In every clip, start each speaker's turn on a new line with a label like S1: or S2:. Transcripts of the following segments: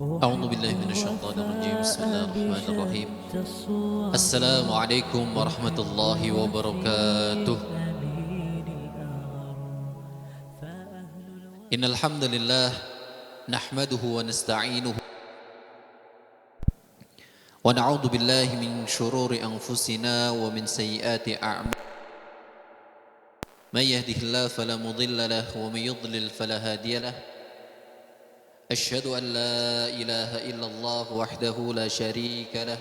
S1: أعوذ بالله من الشيطان الرجيم بسم الله الرحمن الرحيم السلام عليكم ورحمة الله وبركاته إن الحمد لله نحمده ونستعينه ونعوذ بالله من شرور أنفسنا ومن سيئات أعمالنا من يهده الله فلا مضل له ومن يضلل فلا هادي له أشهد أن لا إله إلا الله وحده لا شريك له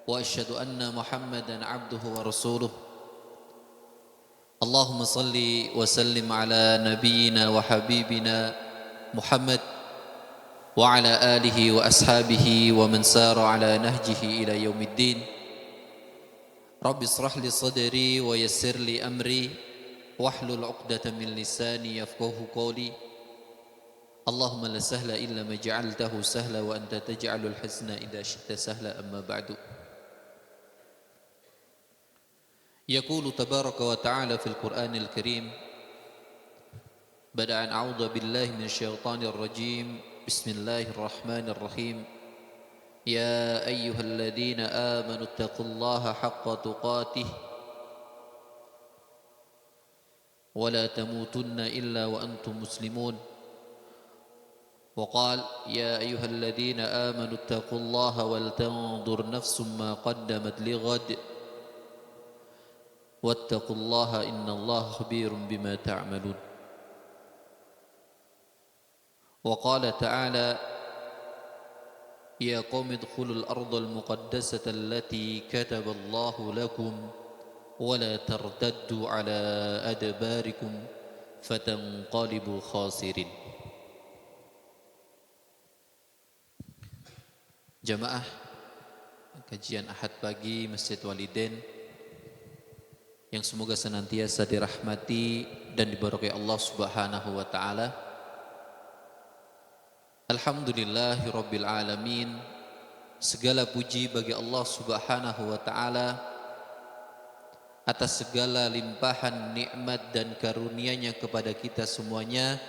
S1: وأشهد أن محمدا عبده ورسوله اللهم صل وسلم على نبينا وحبيبنا محمد وعلى آله وأصحابه ومن سار على نهجه إلى يوم الدين رب اشرح لي صدري ويسر لي أمري واحلل عقدة من لساني يفقهوا قولي اللهم لا سهل إلا ما جعلته سهلا وأنت تجعل الحزن إذا شئت سهلا أما بعد يقول تبارك وتعالى في القرآن الكريم بعد أن أعوذ بالله من الشيطان الرجيم بسم الله الرحمن الرحيم يا أيها الذين آمنوا اتقوا الله حق تقاته ولا تموتن إلا وأنتم مسلمون وقال يا أيها الذين آمنوا اتقوا الله ولتنظر نفس ما قدمت لغد واتقوا الله إن الله خبير بما تعملون وقال تعالى يا قوم ادخلوا الأرض المقدسة التي كتب الله لكم ولا ترتدوا على أدباركم فتنقلبوا خاسرين. Jamaah kajian Ahad pagi Masjid Waliden yang semoga senantiasa dirahmati dan diberkahi Allah Subhanahu wa taala. Alhamdulillahirabbil alamin. Segala puji bagi Allah Subhanahu wa taala atas segala limpahan nikmat dan karunia-Nya kepada kita semuanya,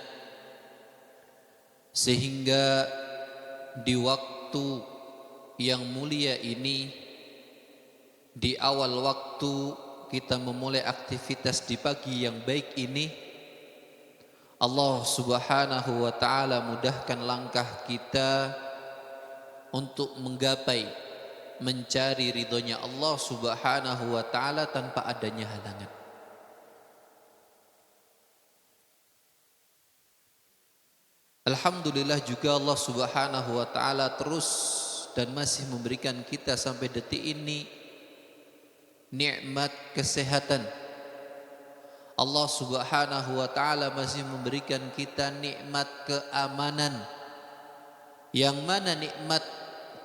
S1: sehingga di waktu yang mulia ini, di awal waktu kita memulai aktivitas di pagi yang baik ini, Allah Subhanahu wa taala mudahkan langkah kita untuk menggapai mencari ridhonya Allah Subhanahu wa taala tanpa adanya halangan. Alhamdulillah juga Allah Subhanahu wa taala terus dan masih memberikan kita sampai detik ini nikmat kesehatan. Allah Subhanahu wa taala masih memberikan kita nikmat keamanan, yang mana nikmat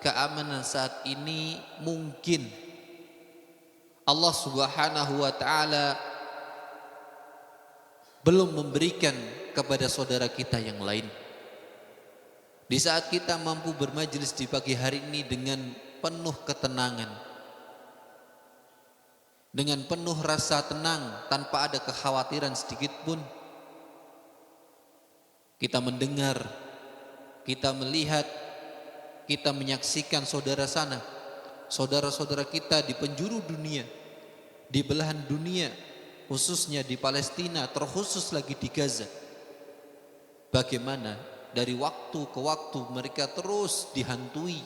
S1: keamanan saat ini mungkin Allah Subhanahu wa taala belum memberikan kepada saudara kita yang lain. Di saat kita mampu bermajelis di pagi hari ini dengan penuh ketenangan, dengan penuh rasa tenang, tanpa ada kekhawatiran sedikit pun, kita mendengar, kita melihat, kita menyaksikan saudara sana, saudara-saudara kita di penjuru dunia, di belahan dunia, khususnya di Palestina, terkhusus lagi di Gaza, bagaimana dari waktu ke waktu mereka terus dihantui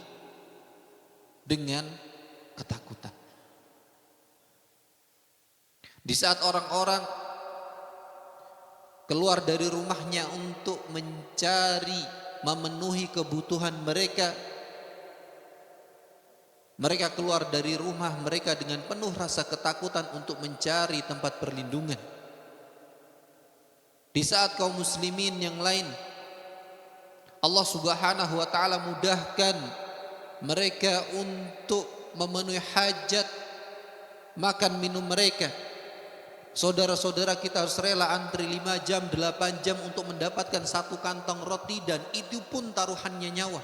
S1: dengan ketakutan. Di saat orang-orang keluar dari rumahnya untuk mencari, memenuhi kebutuhan mereka, mereka keluar dari rumah mereka dengan penuh rasa ketakutan untuk mencari tempat perlindungan. Di saat kaum muslimin yang lain, Allah Subhanahu wa taala mudahkan mereka untuk memenuhi hajat makan minum mereka. Saudara-saudara kita harus rela antri 5 jam, 8 jam untuk mendapatkan satu kantong roti, dan itu pun taruhannya nyawa.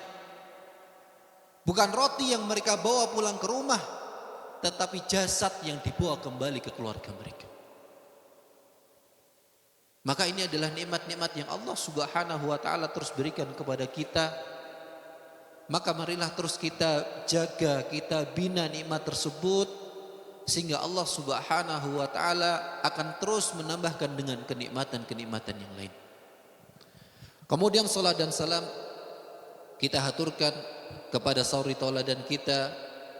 S1: Bukan roti yang mereka bawa pulang ke rumah, tetapi jasad yang dibawa kembali ke keluarga mereka. Maka ini adalah nikmat-nikmat yang Allah Subhanahu wa taala terus berikan kepada kita maka marilah terus kita jaga, kita bina nikmat tersebut, sehingga Allah Subhanahu wa taala akan terus menambahkan dengan kenikmatan-kenikmatan yang lain. Kemudian salat dan salam kita haturkan kepada sauri tauladan kita,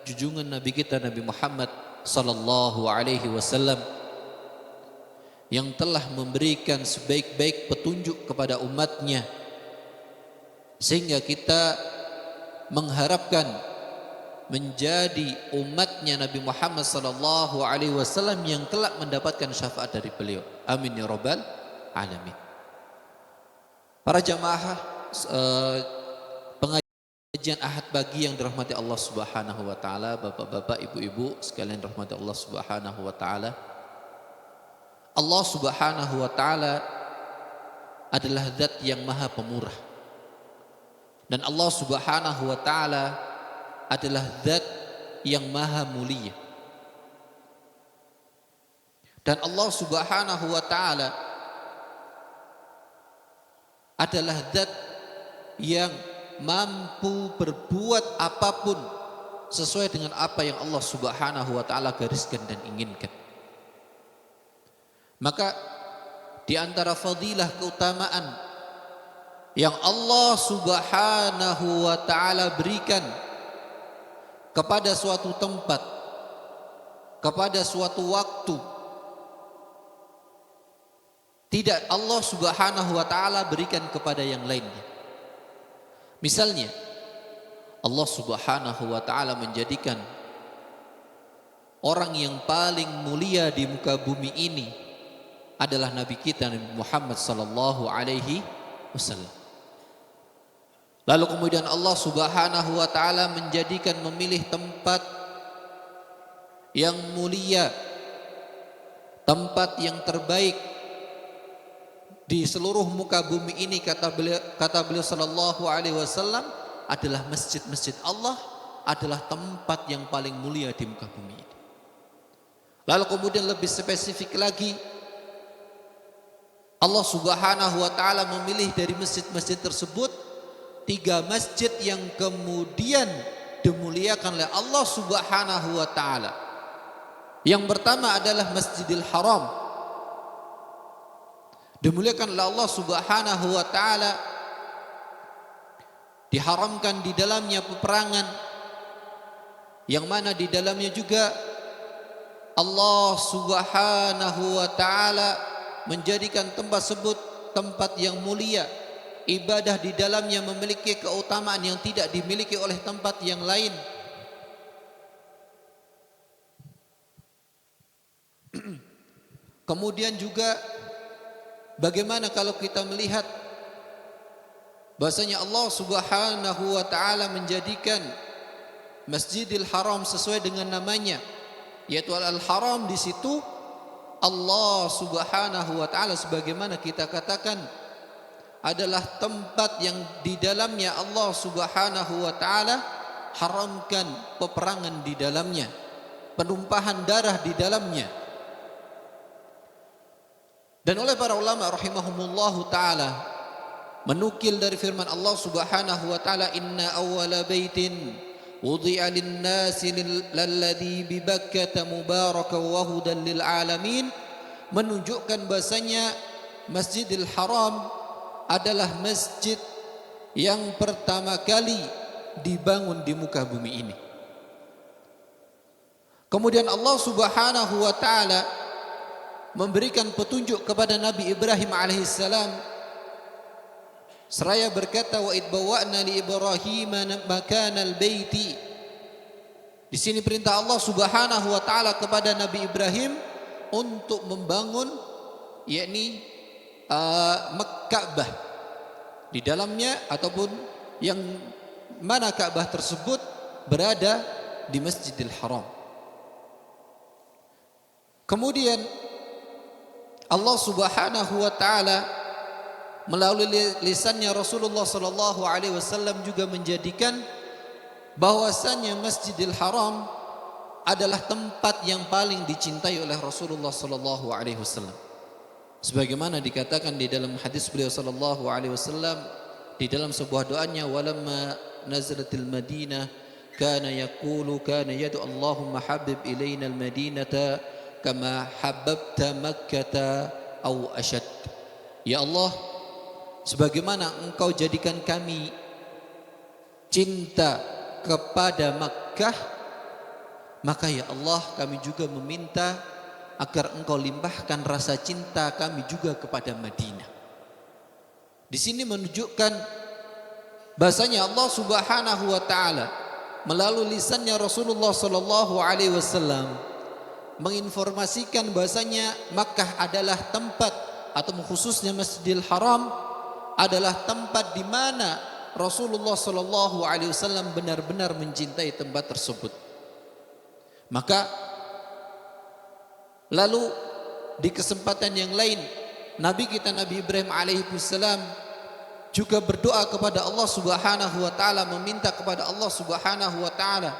S1: junjungan Nabi kita Nabi Muhammad sallallahu alaihi wasallam, yang telah memberikan sebaik-baik petunjuk kepada umatnya, sehingga kita mengharapkan menjadi umatnya Nabi Muhammad sallallahu alaihi wasallam yang kelak mendapatkan syafaat dari beliau. Amin ya rabbal alamin. Para jamaah pengajian Ahad pagi yang dirahmati Allah Subhanahu wa taala, bapak-bapak, ibu-ibu sekalian dirahmati Allah Subhanahu wa taala. Allah Subhanahu wa taala adalah zat yang maha pemurah, dan Allah Subhanahu wa taala adalah zat yang maha mulia. Dan Allah Subhanahu wa taala adalah zat yang mampu berbuat apapun sesuai dengan apa yang Allah Subhanahu wa taala gariskan dan inginkan. Maka di antara fadilah keutamaan yang Allah Subhanahu wa taala berikan kepada suatu tempat, kepada suatu waktu, tidak Allah Subhanahu wa taala berikan kepada yang lainnya. Misalnya, Allah Subhanahu wa taala menjadikan orang yang paling mulia di muka bumi ini adalah Nabi kita Nabi Muhammad sallallahu alaihi wasallam. Lalu kemudian Allah Subhanahu wa taala menjadikan, memilih tempat yang mulia, tempat yang terbaik di seluruh muka bumi ini, kata beliau sallallahu alaihi wasallam, adalah masjid-masjid Allah, adalah tempat yang paling mulia di muka bumi ini. Lalu kemudian lebih spesifik lagi, Allah Subhanahu wa taala memilih dari masjid-masjid tersebut 3 masjid yang kemudian dimuliakan oleh Allah Subhanahu wa taala. Yang pertama adalah Masjidil Haram, dimuliakan oleh Allah Subhanahu wa taala, diharamkan di dalamnya peperangan, yang mana di dalamnya juga Allah Subhanahu wa taala menjadikan tempat tersebut tempat yang mulia. Ibadah di dalamnya memiliki keutamaan yang tidak dimiliki oleh tempat yang lain. Kemudian juga bagaimana kalau kita melihat bahasanya Allah Subhanahu wa taala menjadikan Masjidil Haram sesuai dengan namanya, yaitu Al-Haram. Di situ Allah Subhanahu wa taala sebagaimana kita katakan adalah tempat yang di dalamnya Allah Subhanahu wa taala haramkan peperangan di dalamnya, penumpahan darah di dalamnya. Dan oleh para ulama rahimahumullahu taala menukil dari firman Allah Subhanahu wa taala, inna awwala baitin wudi'a lin-nasi lalladzi bi Bakkah mubarakan wa hudan lil alamin, menunjukkan bahasanya Masjidil Haram adalah masjid yang pertama kali dibangun di muka bumi ini. Kemudian Allah Subhanahu wa taala memberikan petunjuk kepada Nabi Ibrahim alaihissalam, seraya berkata, wa id bawwa'na li Ibrahim makanal baiti. Di sini perintah Allah Subhanahu wa taala kepada Nabi Ibrahim untuk membangun, yakni Ka'bah, di dalamnya ataupun yang mana Ka'bah tersebut berada di Masjidil Haram. Kemudian Allah Subhanahu wa taala melalui lisannya Rasulullah sallallahu alaihi wasallam juga menjadikan bahwasannya Masjidil Haram adalah tempat yang paling dicintai oleh Rasulullah sallallahu alaihi wasallam. Sebagaimana dikatakan di dalam hadis beliau sallallahu alaihi wasallam di dalam sebuah doanya, walamma nazalatil Madinah kana yad'u Allahumma habib ilaina al-Madinata kama habbabta Makkah aw ashad. Ya Allah, sebagaimana Engkau jadikan kami cinta kepada Makkah, maka ya Allah kami juga meminta agar Engkau limpahkan rasa cinta kami juga kepada Madinah. Di sini menunjukkan bahasanya Allah Subhanahu wa taala melalui lisannya Rasulullah sallallahu alaihi wasallam menginformasikan bahasanya Makkah adalah tempat, atau khususnya Masjidil Haram adalah tempat di mana Rasulullah sallallahu alaihi wasallam benar-benar mencintai tempat tersebut. Maka lalu di kesempatan yang lain Nabi kita Nabi Ibrahim alaihi salam juga berdoa kepada Allah Subhanahu wa taala, meminta kepada Allah Subhanahu wa taala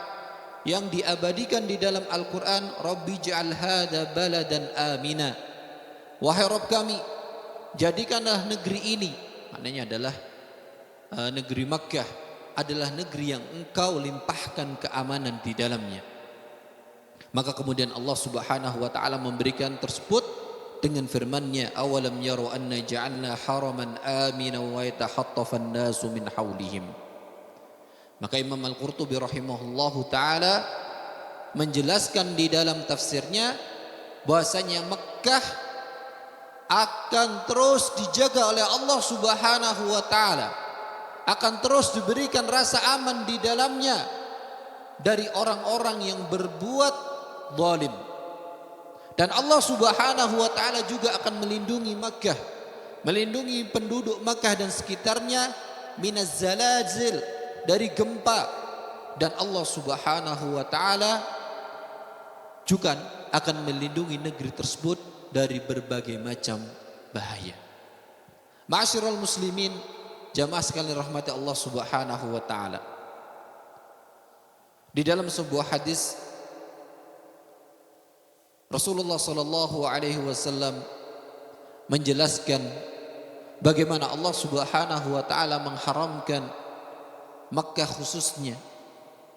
S1: yang diabadikan di dalam Al-Qur'an, Rabbi ja'al hadza baladan amina. Wahai Rabb kami, jadikanlah negeri ini, maknanya adalah negeri Makkah adalah negeri yang Engkau limpahkan keamanan di dalamnya. Maka kemudian Allah Subhanahu wa taala memberikan tersebut dengan firman-Nya, awalam yaru anna ja'alna haraman amina wa yatahattafan nasu min haulihim. Maka Imam Al-Qurtubi rahimahullahu taala menjelaskan di dalam tafsirnya bahwasanya Mekah akan terus dijaga oleh Allah Subhanahu wa taala, akan terus diberikan rasa aman di dalamnya dari orang-orang yang berbuat zalim. Dan Allah Subhanahu wa taala juga akan melindungi Makkah, melindungi penduduk Makkah dan sekitarnya minaz zalazil, dari gempa. Dan Allah Subhanahu wa taala juga akan melindungi negeri tersebut dari berbagai macam bahaya. Ma'asyiral muslimin, jamaah sekalian rahmati Allah Subhanahu wa taala. Di dalam sebuah hadis Rasulullah sallallahu alaihi wasallam menjelaskan bagaimana Allah Subhanahu wa taala mengharamkan Makkah khususnya,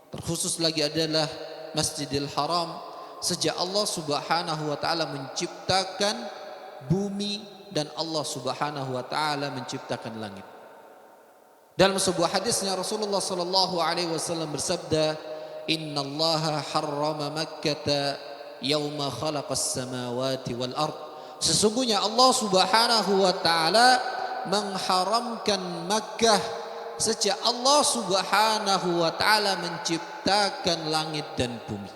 S1: terkhusus lagi adalah Masjidil Haram, sejak Allah Subhanahu wa taala menciptakan bumi dan Allah Subhanahu wa taala menciptakan langit. Dalam sebuah hadisnya Rasulullah sallallahu alaihi wasallam bersabda, "Innallaha harrama Makkah yauma khalaqas samawati wal ard." Sesungguhnya Allah Subhanahu wa taala mengharamkan Makkah sejak Allah Subhanahu wa taala menciptakan langit dan bumi.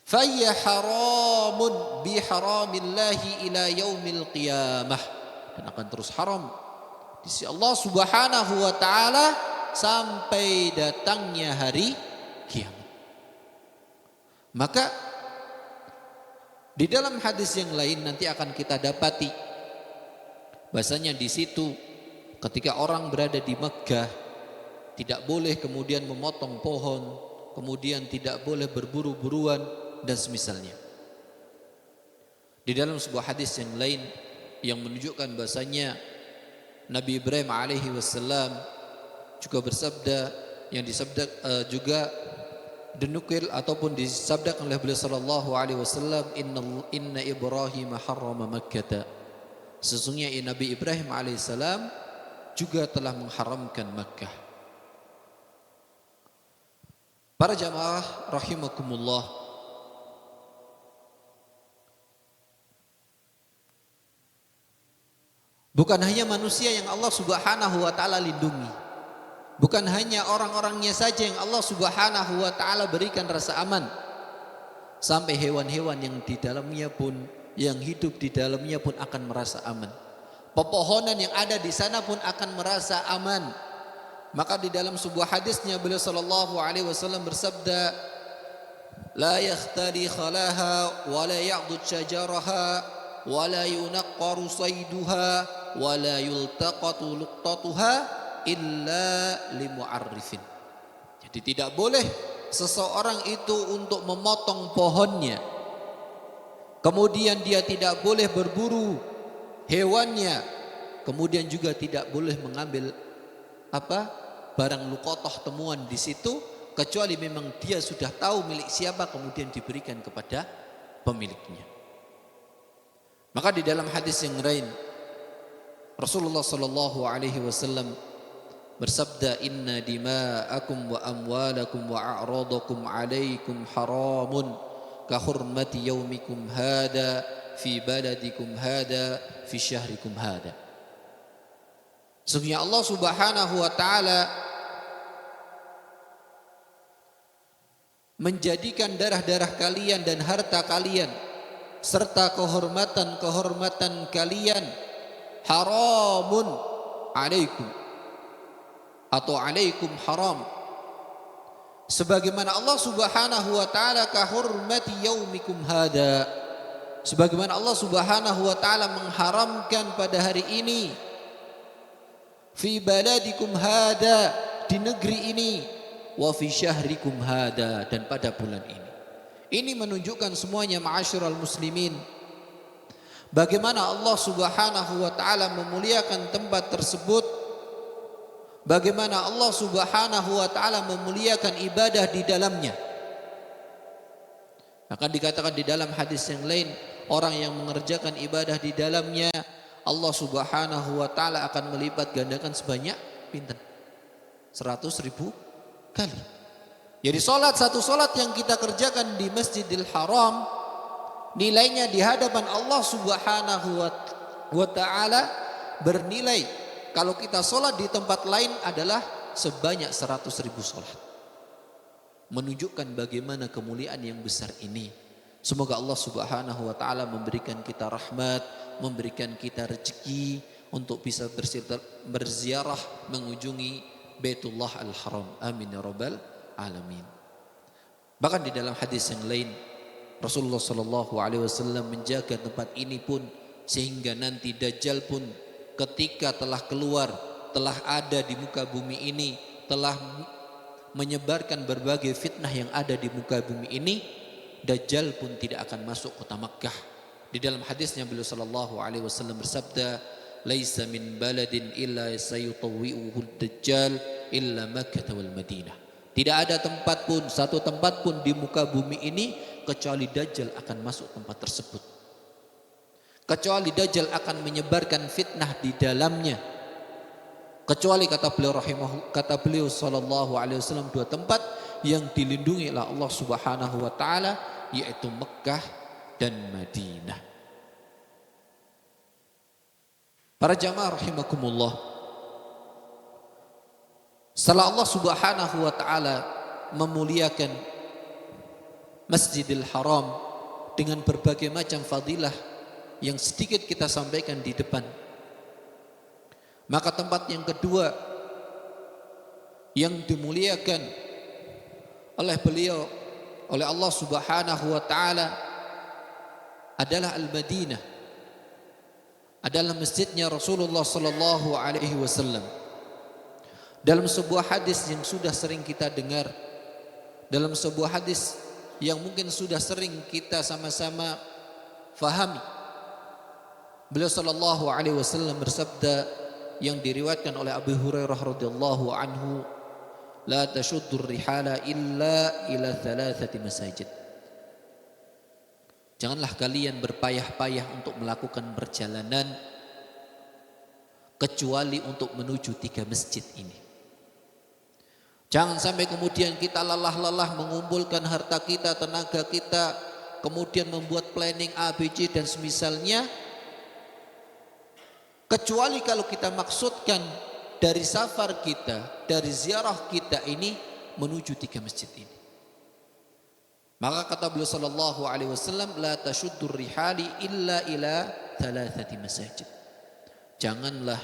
S1: Fayya haramun biharamillahi ila yaumil qiyamah, dan akan terus haram di sisi Allah Subhanahu wa taala sampai datangnya hari kiamat. Maka di dalam hadis yang lain nanti akan kita dapati bahasanya di situ ketika orang berada di Makkah tidak boleh kemudian memotong pohon, kemudian tidak boleh berburu-buruan dan semisalnya. Di dalam sebuah hadis yang lain yang menunjukkan bahasanya Nabi Ibrahim alaihi wasallam juga bersabda, yang disabda juga dinukil ataupun disabdakan oleh beliau sallallahu alaihi wasallam, inna Ibrahim harrama Makkah. Sesungguhnya Nabi Ibrahim alaihissalam juga telah mengharamkan Makkah. Para jamaah rahimakumullah, bukan hanya manusia yang Allah Subhanahu wa taala lindungi, bukan hanya orang-orangnya saja yang Allah Subhanahu wa taala berikan rasa aman, sampai hewan-hewan yang di dalamnya pun, yang hidup di dalamnya pun akan merasa aman. Pepohonan yang ada di sana pun akan merasa aman. Maka di dalam sebuah hadisnya beliau sallallahu alaihi wasallam bersabda, la yakhtali khalaha wa la ya'dud syajaraha wa la yunaqqaru sayduha wa la yultaqatu luqtatuha illa limu'arrifin. Jadi tidak boleh seseorang itu untuk memotong pohonnya, kemudian dia tidak boleh berburu hewannya, kemudian juga tidak boleh mengambil barang luqatah temuan di situ, kecuali memang dia sudah tahu milik siapa kemudian diberikan kepada pemiliknya. Maka di dalam hadis yang lain Rasulullah sallallahu alaihi wasallam bersabda, inna dima'akum wa amwalakum wa a'radakum alaikum haramun ka hurmati yaumikum hada fi baladikum hada fi syahrikum hada. Sesungguhnya Allah Subhanahu wa taala menjadikan darah-darah kalian dan harta kalian serta kehormatan-kehormatan kalian haramun alaikum atau alaikum haram, sebagaimana Allah Subhanahu wa taala ka hurmati yaumikum hada, sebagaimana Allah Subhanahu wa taala mengharamkan pada hari ini fi baladikum hada, di negeri ini, wa fi syahrikum hada, dan pada bulan ini. Ini menunjukkan semuanya ma'asyiral muslimin, bagaimana Allah Subhanahu wa taala memuliakan tempat tersebut, bagaimana Allah Subhanahu wa taala memuliakan ibadah di dalamnya. Akan dikatakan di dalam hadis yang lain, orang yang mengerjakan ibadah di dalamnya, Allah Subhanahu wa taala akan melipat gandakan sebanyak pinten? 100.000 kali. Jadi satu salat yang kita kerjakan di Masjidil Haram, nilainya di hadapan Allah Subhanahu wa taala bernilai kalau kita salat di tempat lain adalah sebanyak 100.000 salat. Menunjukkan bagaimana kemuliaan yang besar ini. Semoga Allah Subhanahu wa taala memberikan kita rahmat, memberikan kita rezeki untuk bisa berziarah mengunjungi Baitullah Al-Haram. Amin ya rabbal alamin. Bahkan di dalam hadis yang lain Rasulullah sallallahu alaihi wasallam menjaga tempat ini pun sehingga nanti Dajjal pun ketika telah keluar, telah ada di muka bumi ini, telah menyebarkan berbagai fitnah yang ada di muka bumi ini, Dajjal pun tidak akan masuk kota Makkah. Di dalam hadisnya beliau sallallahu alaihi wasallam bersabda, "Laisa min baladin illa sayutawwi'uhu Dajjal illa Makkah wal Madinah." Tidak ada tempat pun, satu tempat pun di muka bumi ini kecuali Dajjal akan masuk tempat tersebut. Kecuali Dajjal akan menyebarkan fitnah di dalamnya. Kecuali kata beliau sallallahu alaihi wasallam, dua tempat yang dilindungi oleh Allah Subhanahu wa taala, yaitu Mekah dan Madinah. Para jamaah rahimakumullah, setelah Allah Subhanahu wa taala memuliakan Masjidil Haram dengan berbagai macam fadilah yang sedikit kita sampaikan di depan, maka tempat yang kedua yang dimuliakan oleh beliau, oleh Allah Subhanahu wa taala adalah Al-Madinah, adalah masjidnya Rasulullah sallallahu alaihi wasallam. Dalam sebuah hadis yang sudah sering kita dengar, dalam sebuah hadis yang mungkin sudah sering kita sama-sama fahami, beliau sallallahu alaihi wasallam bersabda yang diriwayatkan oleh Abu Hurairah radhiyallahu anhu, la tashuddur rihala illa ila thalathati masajid. Janganlah kalian berpayah-payah untuk melakukan perjalanan kecuali untuk menuju 3 masjid ini. Jangan sampai kemudian kita lelah-lelah mengumpulkan harta kita, tenaga kita, kemudian membuat planning A, B, C dan semisalnya, kecuali kalau kita maksudkan dari safar kita, dari ziarah kita ini menuju 3 masjid ini. Maka kata beliau sallallahu alaihi wasallam, la tashuddur rihali illa ila thalathati masajid. Janganlah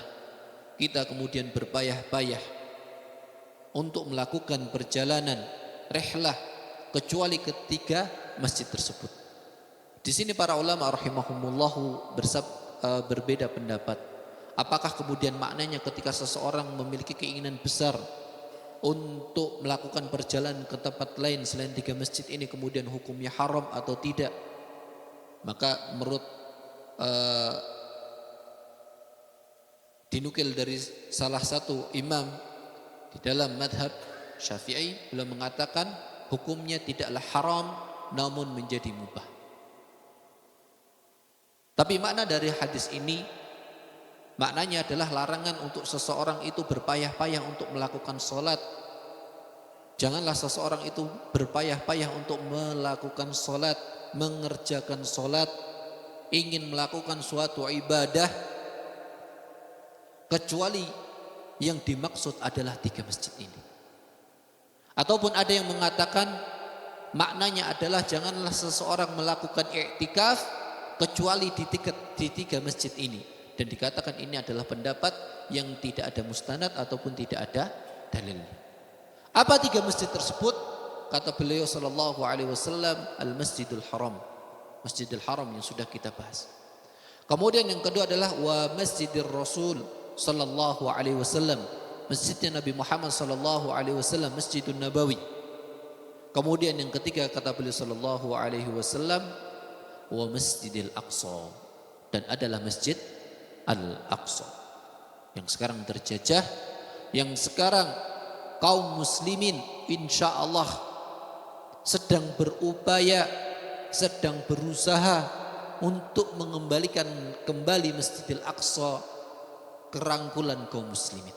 S1: kita kemudian berpayah-payah untuk melakukan perjalanan rihlah kecuali ketiga masjid tersebut. Di sini para ulama rahimahumullah berbeda pendapat. Apakah kemudian maknanya ketika seseorang memiliki keinginan besar untuk melakukan perjalanan ke tempat lain selain 3 masjid ini kemudian hukumnya haram atau tidak? Maka menurut dinukil dari salah satu imam Di dalam madhab Syafi'i beliau mengatakan hukumnya tidaklah haram namun menjadi mubah. Tapi makna dari hadis ini, maknanya adalah larangan untuk seseorang itu berpayah-payah untuk melakukan sholat. Janganlah seseorang itu berpayah-payah untuk melakukan sholat, mengerjakan sholat, ingin melakukan suatu ibadah, kecuali yang dimaksud adalah 3 masjid ini. Ataupun ada yang mengatakan maknanya adalah janganlah seseorang melakukan i'tikaf kecuali di 3 masjid ini. Dan dikatakan ini adalah pendapat yang tidak ada mustanad ataupun tidak ada dalil. Apa 3 masjid tersebut? Kata beliau sallallahu alaihi wasallam, Al-Masjidul Haram. Masjidil Haram yang sudah kita bahas. Kemudian yang kedua adalah wa Masjidir Rasul sallallahu alaihi wasallam. Masjidnya Nabi Muhammad sallallahu alaihi wasallam, Masjidun Nabawi. Kemudian yang ketiga kata beliau sallallahu alaihi wasallam wa Masjidil Aqsa, dan adalah Masjid Al-Aqsa yang sekarang terjajah, yang sekarang kaum muslimin insyaallah sedang berupaya, sedang berusaha untuk mengembalikan kembali Masjidil Aqsa ke rangkulan kaum muslimin.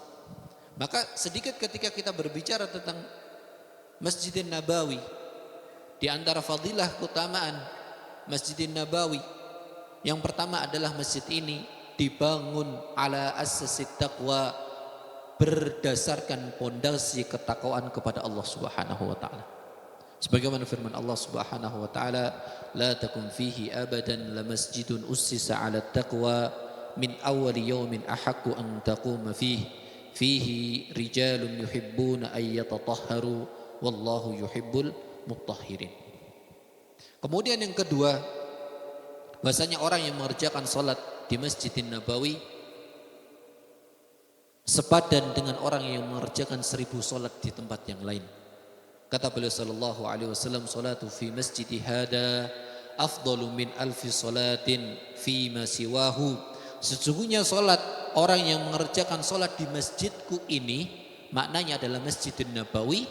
S1: Maka sedikit ketika kita berbicara tentang Masjidin Nabawi, di antara fadilah keutamaan Masjidin Nabawi, yang pertama adalah masjid ini dibangun ala assasit taqwa, berdasarkan pondasi ketakwaan kepada Allah Subhanahu wa taala. Sebagaimana firman Allah Subhanahu wa taala, la takum fihi abadan la masjidun ussisa ala taqwa min awwali yawmin ahaqqu an taquma fihi rijalun yuhibbuna ay yatatahharu wallahu yuhibbul mutahhirin. Kemudian yang kedua, bahasanya orang yang mengerjakan salat di Masjidin Nabawi sepadan dengan orang yang mengerjakan 1000 salat di tempat yang lain. Kata beliau sallallahu alaihi wasallam, salatu fi masjidi hada afdalu min alfi salatin fi ma siwahu. Sesungguhnya salat orang yang mengerjakan salat di masjidku ini, maknanya adalah Masjidin Nabawi,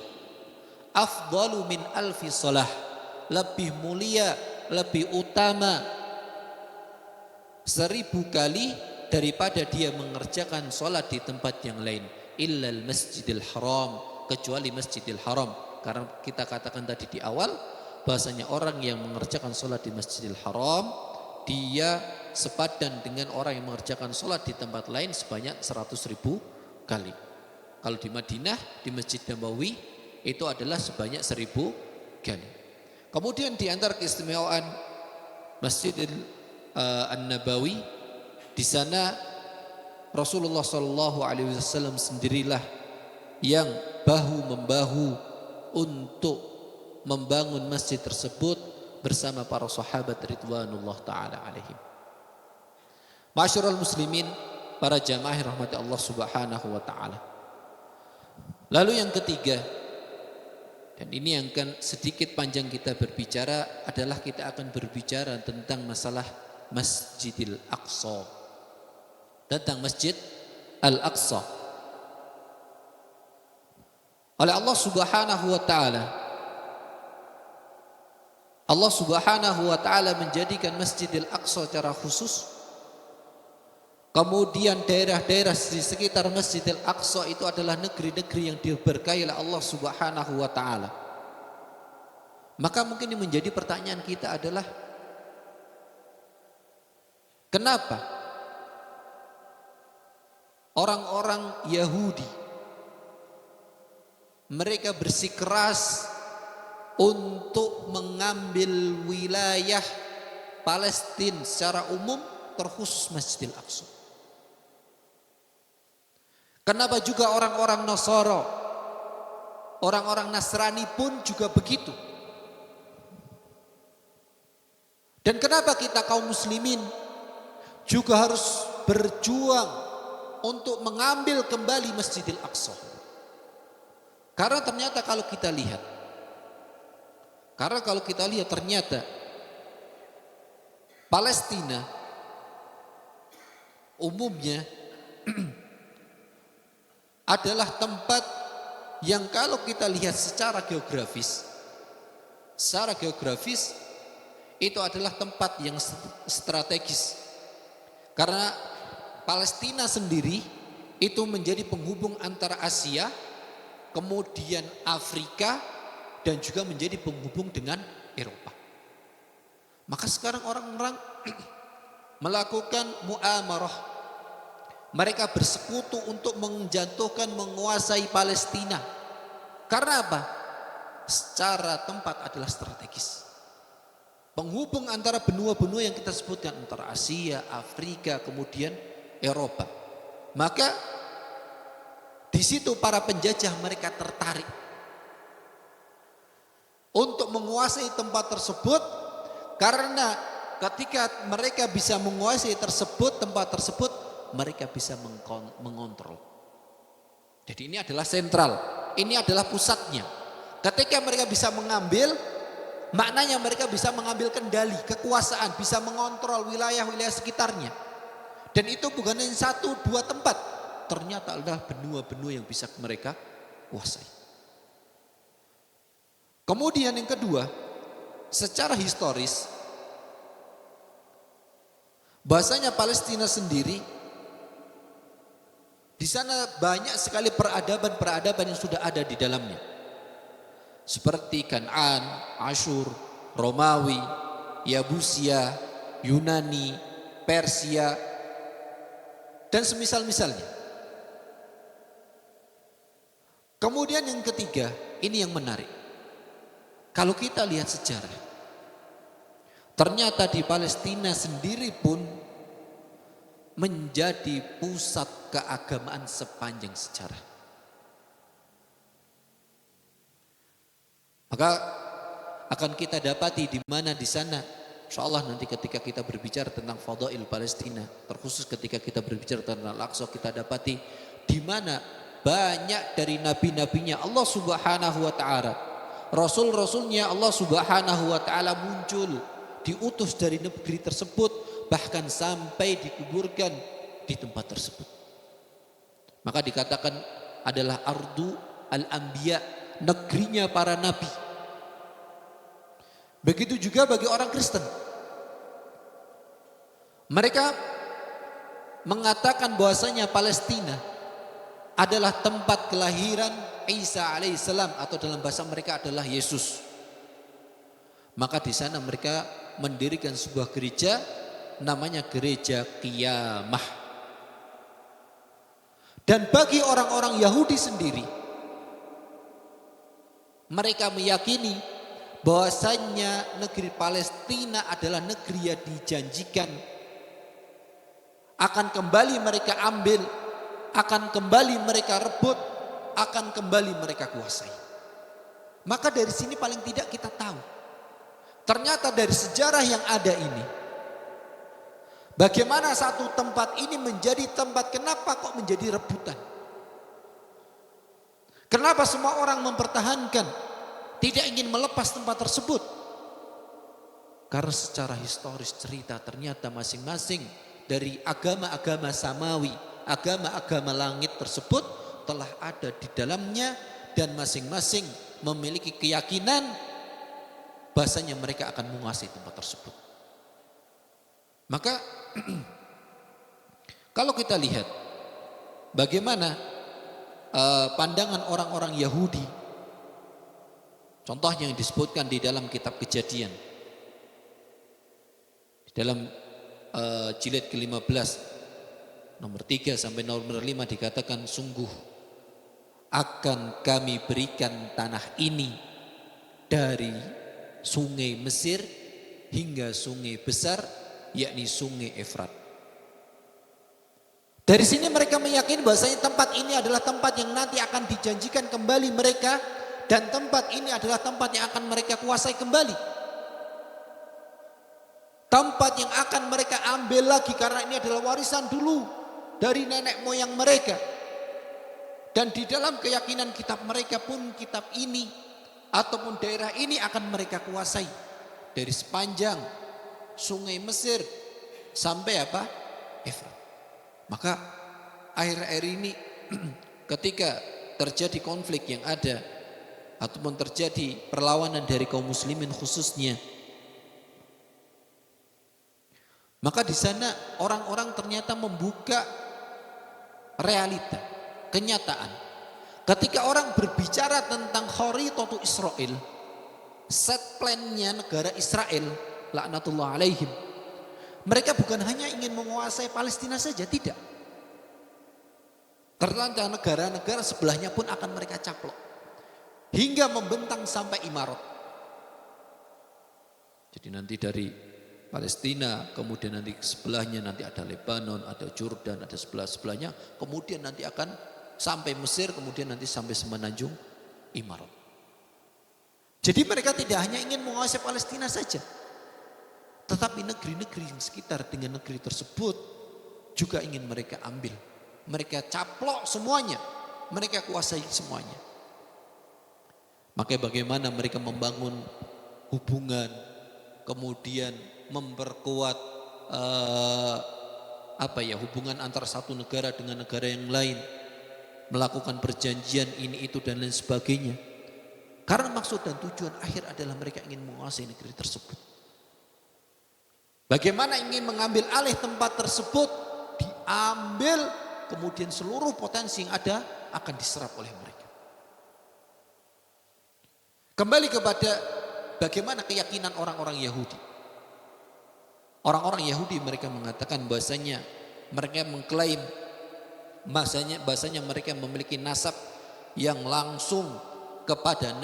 S1: afdalu min alfi salah, lebih mulia, lebih utama 1000 kali daripada dia mengerjakan salat di tempat yang lain. Illal Masjidil Haram, kecuali Masjidil Haram. Karena kita katakan tadi di awal bahasanya orang yang mengerjakan salat di Masjidil Haram, dia sepadan dengan orang yang mengerjakan salat di tempat lain sebanyak 100.000 kali. Kalau di Madinah, di Masjid Nabawi itu adalah sebanyak 1000 kali. Kemudian di antara keistimewaan Masjidil An-Nabawi, di sana Rasulullah sallallahu alaihi wasallam sendirilah yang bahu membahu untuk membangun masjid tersebut bersama para sahabat ridwanullah taala alaihim. Ma'asyiral muslimin, para jamaah rahmati Allah Subhanahu wa taala. Lalu yang ketiga, dan ini yang akan sedikit panjang kita berbicara, adalah kita akan berbicara tentang masalah Masjidil Aqsa, tentang Masjid Al-Aqsa. Oleh Allah Subhanahu wa taala, Allah Subhanahu wa taala menjadikan Masjidil Aqsa secara khusus. Kemudian daerah-daerah di sekitar Masjidil Aqsa itu adalah negeri-negeri yang diberkahi oleh Allah Subhanahu wa taala. Maka mungkin yang menjadi pertanyaan kita adalah, kenapa orang-orang Yahudi mereka bersikeras untuk mengambil wilayah Palestina secara umum, terkhusus Masjidil Aqsa? Kenapa juga orang-orang Nasara, orang-orang Nasrani pun juga begitu? Dan kenapa kita kaum muslimin juga harus berjuang untuk mengambil kembali Masjidil Aqsa? Karena ternyata kalau kita lihat ternyata Palestina umumnya adalah tempat yang kalau kita lihat secara geografis itu adalah tempat yang strategis. Karena Palestina sendiri itu menjadi penghubung antara Asia, kemudian Afrika, dan juga menjadi penghubung dengan Eropa. Maka sekarang orang-orang melakukan muamarah. Mereka bersekutu untuk menjatuhkan, menguasai Palestina. Karena apa? Secara tempat adalah strategis. Penghubung antara benua-benua yang kita sebutkan, antara Asia, Afrika, kemudian Eropa. Maka di situ para penjajah mereka tertarik untuk menguasai tempat tersebut, karena ketika mereka bisa menguasai tempat tersebut, mereka bisa mengontrol. Jadi ini adalah sentral, ini adalah pusatnya. Ketika mereka bisa mengambil, maknanya mereka bisa mengambil kendali, kekuasaan, bisa mengontrol wilayah-wilayah sekitarnya. Dan itu bukan hanya 1-2 tempat, ternyata adalah benua-benua yang bisa mereka kuasai. Kemudian yang kedua, secara historis, bahasanya Palestina sendiri, di sana banyak sekali peradaban yang sudah ada di dalamnya. Seperti Kan'an, Asyur, Romawi, Yabusia, Yunani, Persia, dan semisal-misalnya. Kemudian yang ketiga, ini yang menarik. Kalau kita lihat sejarah, ternyata di Palestina sendiri pun menjadi pusat keagamaan sepanjang sejarah. Maka akan kita dapati di mana di sana, insyaallah nanti ketika kita berbicara tentang fadail Palestina, terkhusus ketika kita berbicara tentang Al-Aqsa, kita dapati di mana banyak dari nabi-nabinya Allah Subhanahu wa taala, rasul-rasulnya Allah Subhanahu wa taala muncul, diutus dari negeri tersebut, bahkan sampai dikuburkan di tempat tersebut. Maka dikatakan adalah ardu al-anbiya, negerinya para nabi. Begitu juga bagi orang Kristen. Mereka mengatakan bahwasanya Palestina adalah tempat kelahiran Isa alaihissalam, atau dalam bahasa mereka adalah Yesus. Maka di sana mereka mendirikan sebuah gereja, namanya gereja Qiyamah. Dan bagi orang-orang Yahudi sendiri, mereka meyakini bahwasanya negeri Palestina adalah negeri yang dijanjikan akan kembali mereka ambil, akan kembali mereka rebut, akan kembali mereka kuasai. Maka dari sini paling tidak kita tahu, ternyata dari sejarah yang ada ini, bagaimana satu tempat ini menjadi tempat, kenapa kok menjadi rebutan? Kenapa semua orang mempertahankan, tidak ingin melepas tempat tersebut? Karena secara historis cerita, ternyata masing-masing dari agama-agama samawi, agama-agama langit tersebut telah ada di dalamnya, dan masing-masing memiliki keyakinan bahasanya mereka akan menguasai tempat tersebut. Maka kalau kita lihat bagaimana pandangan orang-orang Yahudi, contohnya yang disebutkan di dalam kitab Kejadian, di dalam jilid ke-15 nomor 3 sampai nomor 5 dikatakan, sungguh akan kami berikan tanah ini dari sungai Mesir hingga sungai besar, yakni sungai Efrat. Dari sini mereka meyakini bahwasanya tempat ini adalah tempat yang nanti akan dijanjikan kembali mereka, dan tempat ini adalah tempat yang akan mereka kuasai kembali, tempat yang akan mereka ambil lagi, karena ini adalah warisan dulu dari nenek moyang mereka. Dan di dalam keyakinan kitab mereka pun, kitab ini ataupun daerah ini akan mereka kuasai dari sepanjang sungai Mesir sampai Efrat. Maka akhir-akhir ini ketika terjadi konflik yang ada ataupun terjadi perlawanan dari kaum muslimin khususnya, maka di sana orang-orang ternyata membuka realita, kenyataan. Ketika orang berbicara tentang kharitatu Israel, set plan-nya negara Israel, laknatullah alaihim, mereka bukan hanya ingin menguasai Palestina saja, tidak. Karena negara-negara sebelahnya pun akan mereka caplok. Hingga membentang sampai Imarat. Jadi nanti dari Palestina, kemudian nanti sebelahnya nanti ada Lebanon, ada Jordan, ada sebelah-sebelahnya. Kemudian nanti akan sampai Mesir, kemudian nanti sampai semenanjung Imarat. Jadi mereka tidak hanya ingin menguasai Palestina saja, tetapi negeri-negeri yang sekitar dengan negeri tersebut juga ingin mereka ambil. Mereka caplok semuanya, mereka kuasai semuanya. Maka bagaimana mereka membangun hubungan, kemudian memperkuat hubungan antara satu negara dengan negara yang lain, melakukan perjanjian ini itu dan lain sebagainya. Karena maksud dan tujuan akhir adalah mereka ingin menguasai negeri tersebut. Bagaimana ingin mengambil alih tempat tersebut, diambil, kemudian seluruh potensi yang ada akan diserap oleh mereka. Kembali kepada bagaimana keyakinan orang-orang Yahudi. Orang-orang Yahudi mereka mengatakan bahasanya mereka mengklaim bahasanya mereka memiliki nasab yang langsung kepada